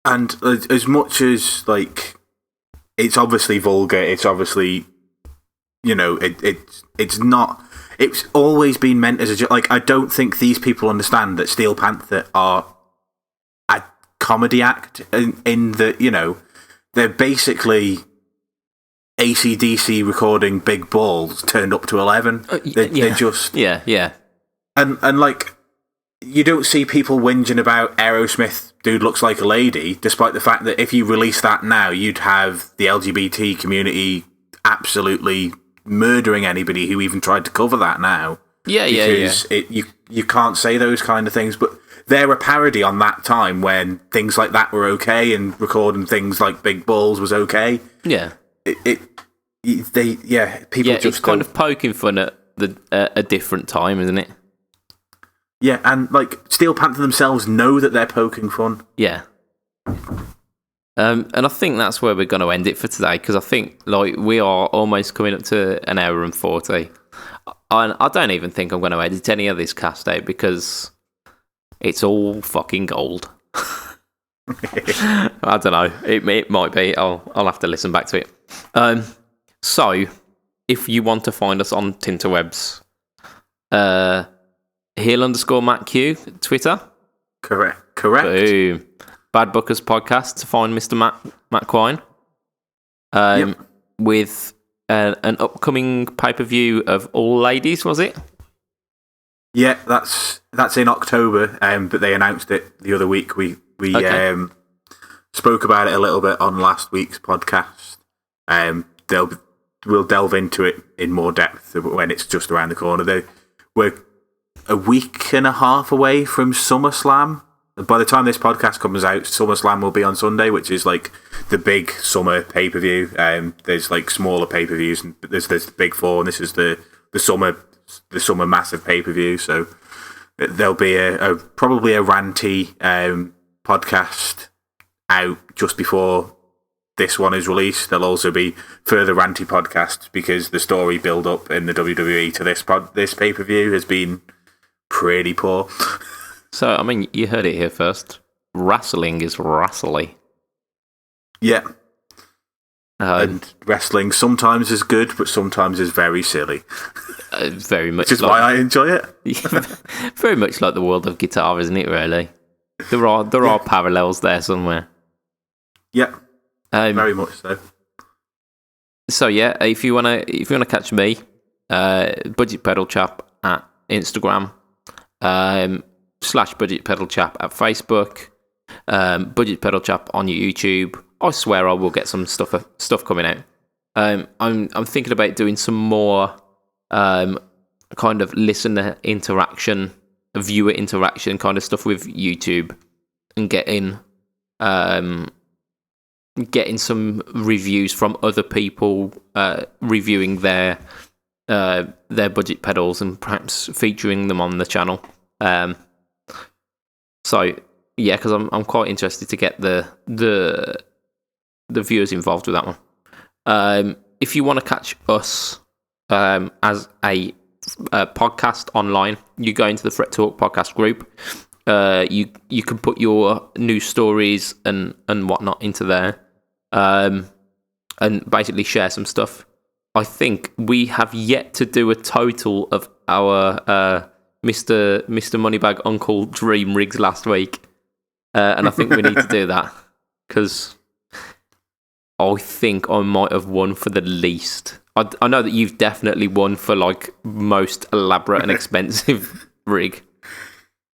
And as much as like it's obviously vulgar, it's obviously, you know, it's not. It's always been meant as a joke. Like, I don't think these people understand that Steel Panther are a comedy act in that, you know, they're basically AC/DC recording Big Balls turned up to 11. They're just... Yeah. And like, you don't see people whinging about Aerosmith, Dude Looks Like a Lady, despite the fact that if you release that now, you'd have the LGBT community absolutely murdering anybody who even tried to cover that now. Yeah. You can't say those kind of things, but they're a parody on that time when things like that were okay and recording things like Big Balls was okay. Yeah. People just it's kind of poking fun at a different time, isn't it? Yeah, and like Steel Panther themselves know that they're poking fun. Yeah. And I think that's where we're going to end it for today, because I think like we are almost coming up to an hour and 40. And I don't even think I'm going to edit any of this cast out, because it's all fucking gold. I don't know. It might be. I'll have to listen back to it. So, if you want to find us on Tinterwebs, Heel_MattQ, Twitter. Correct. Boom. Bad Bookers Podcast to find Mr. Matt Quine. With an upcoming pay-per-view of All Ladies, was it? Yeah, that's in October, but they announced it the other week. We spoke about it a little bit on last week's podcast. We'll delve into it in more depth when it's just around the corner. We're a week and a half away from SummerSlam. By the time this podcast comes out, SummerSlam will be on Sunday, which is like the big summer pay-per-view. There's like smaller pay-per-views, and there's the big four, and this is the summer massive pay-per-view. So there'll be probably a ranty podcast out just before this one is released. There'll also be further ranty podcasts, because the story build-up in the WWE to this pay-per-view has been pretty poor. So, I mean, you heard it here first. Wrestling is wrestly. Yeah. And wrestling sometimes is good, but sometimes is very silly. Very much. Which is why I enjoy it. Very much like the world of guitar, isn't it? Really, there are parallels there somewhere. Yeah, very much so. So yeah, if you wanna catch me, Budget Pedal Chap at Instagram, /Budget Pedal Chap at Facebook, Budget Pedal Chap on YouTube. I swear I will get some stuff coming out. I'm thinking about doing some more kind of listener interaction, viewer interaction kind of stuff with YouTube, and getting some reviews from other people reviewing their budget pedals and perhaps featuring them on the channel. So yeah, because I'm quite interested to get the viewers involved with that one. If you want to catch us as a podcast online, you go into the Fret Talk podcast group. You can put your news stories and whatnot into there, and basically share some stuff. I think we have yet to do a total of our Mr. Moneybag Uncle Dream rigs last week, and I think we need to do that because I think I might have won for the least. I know that you've definitely won for like most elaborate and expensive rig.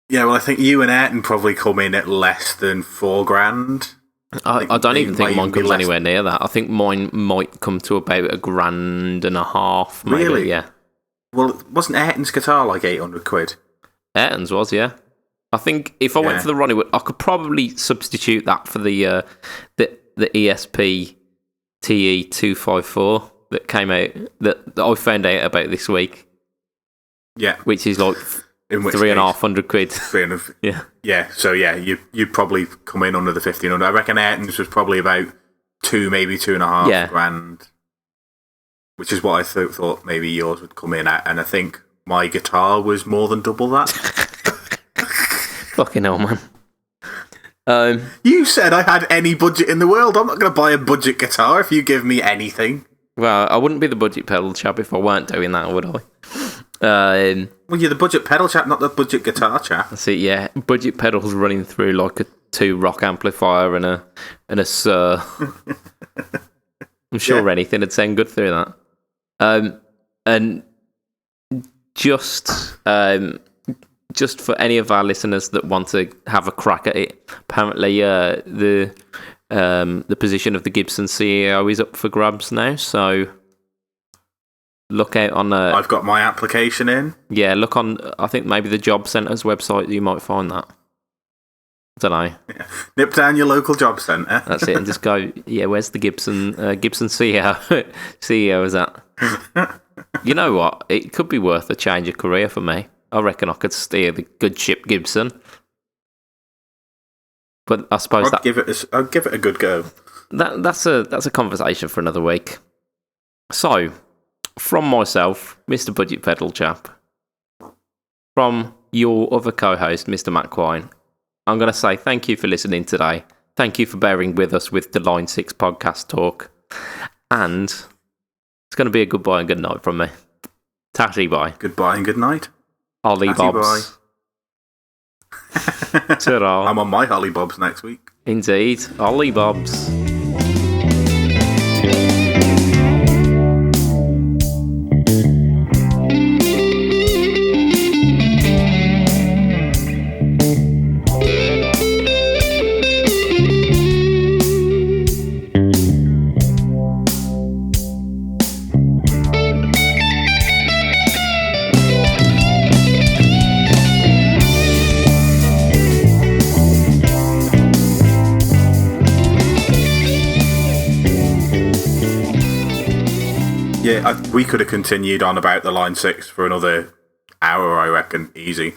Yeah, well, I think you and Ayrton probably come in at less than $4,000. I don't even think mine comes anywhere near that. I think mine might come to about $1,500, maybe. Really? Yeah. Well, wasn't Ayrton's guitar like £800? Ayrton's was, yeah. I think if I went for the Ronnie Wood, I could probably substitute that for the ESP TE 254 that came out that I found out about this week. Yeah, which is like £350. 300. Yeah, yeah. So yeah, you probably come in under the 1,500. I reckon Ayrton's was probably about maybe $2.5 grand, which is what I thought maybe yours would come in at. And I think my guitar was more than double that. Fucking hell, man. You said I had any budget in the world. I'm not going to buy a budget guitar if you give me anything. Well, I wouldn't be the budget pedal chap if I weren't doing that, would I? Well, you're the budget pedal chap, not the budget guitar chap. That's it, yeah. Budget pedals running through like a 2-rock amplifier and a Sir. I'm sure anything would sound good through that. And just for any of our listeners that want to have a crack at it, apparently the position of the Gibson CEO is up for grabs now, so look out on... I've got my application in. Yeah, look on, I think maybe the Job Centre's website, you might find that. I don't know. Yeah. Nip down your local job centre. That's it, and just go, yeah, where's the Gibson CEO? CEO is that? You know what? It could be worth a change of career for me. I reckon I could steer the good ship Gibson. But I suppose I'll give it a good go. That's a conversation for another week. So, from myself, Mr. Budget Pedal Chap, from your other co-host, Mr. Matt Quine, I'm going to say thank you for listening today. Thank you for bearing with us with the Line 6 podcast talk. And it's going to be a goodbye and good night from me. Tatty bye. Goodbye and good night. Ollie Bobs. Ta-ra. I'm on my Holly Bobs next week. Indeed. Ollie Bobs. Yeah, we could have continued on about the Line 6 for another hour, I reckon, easy.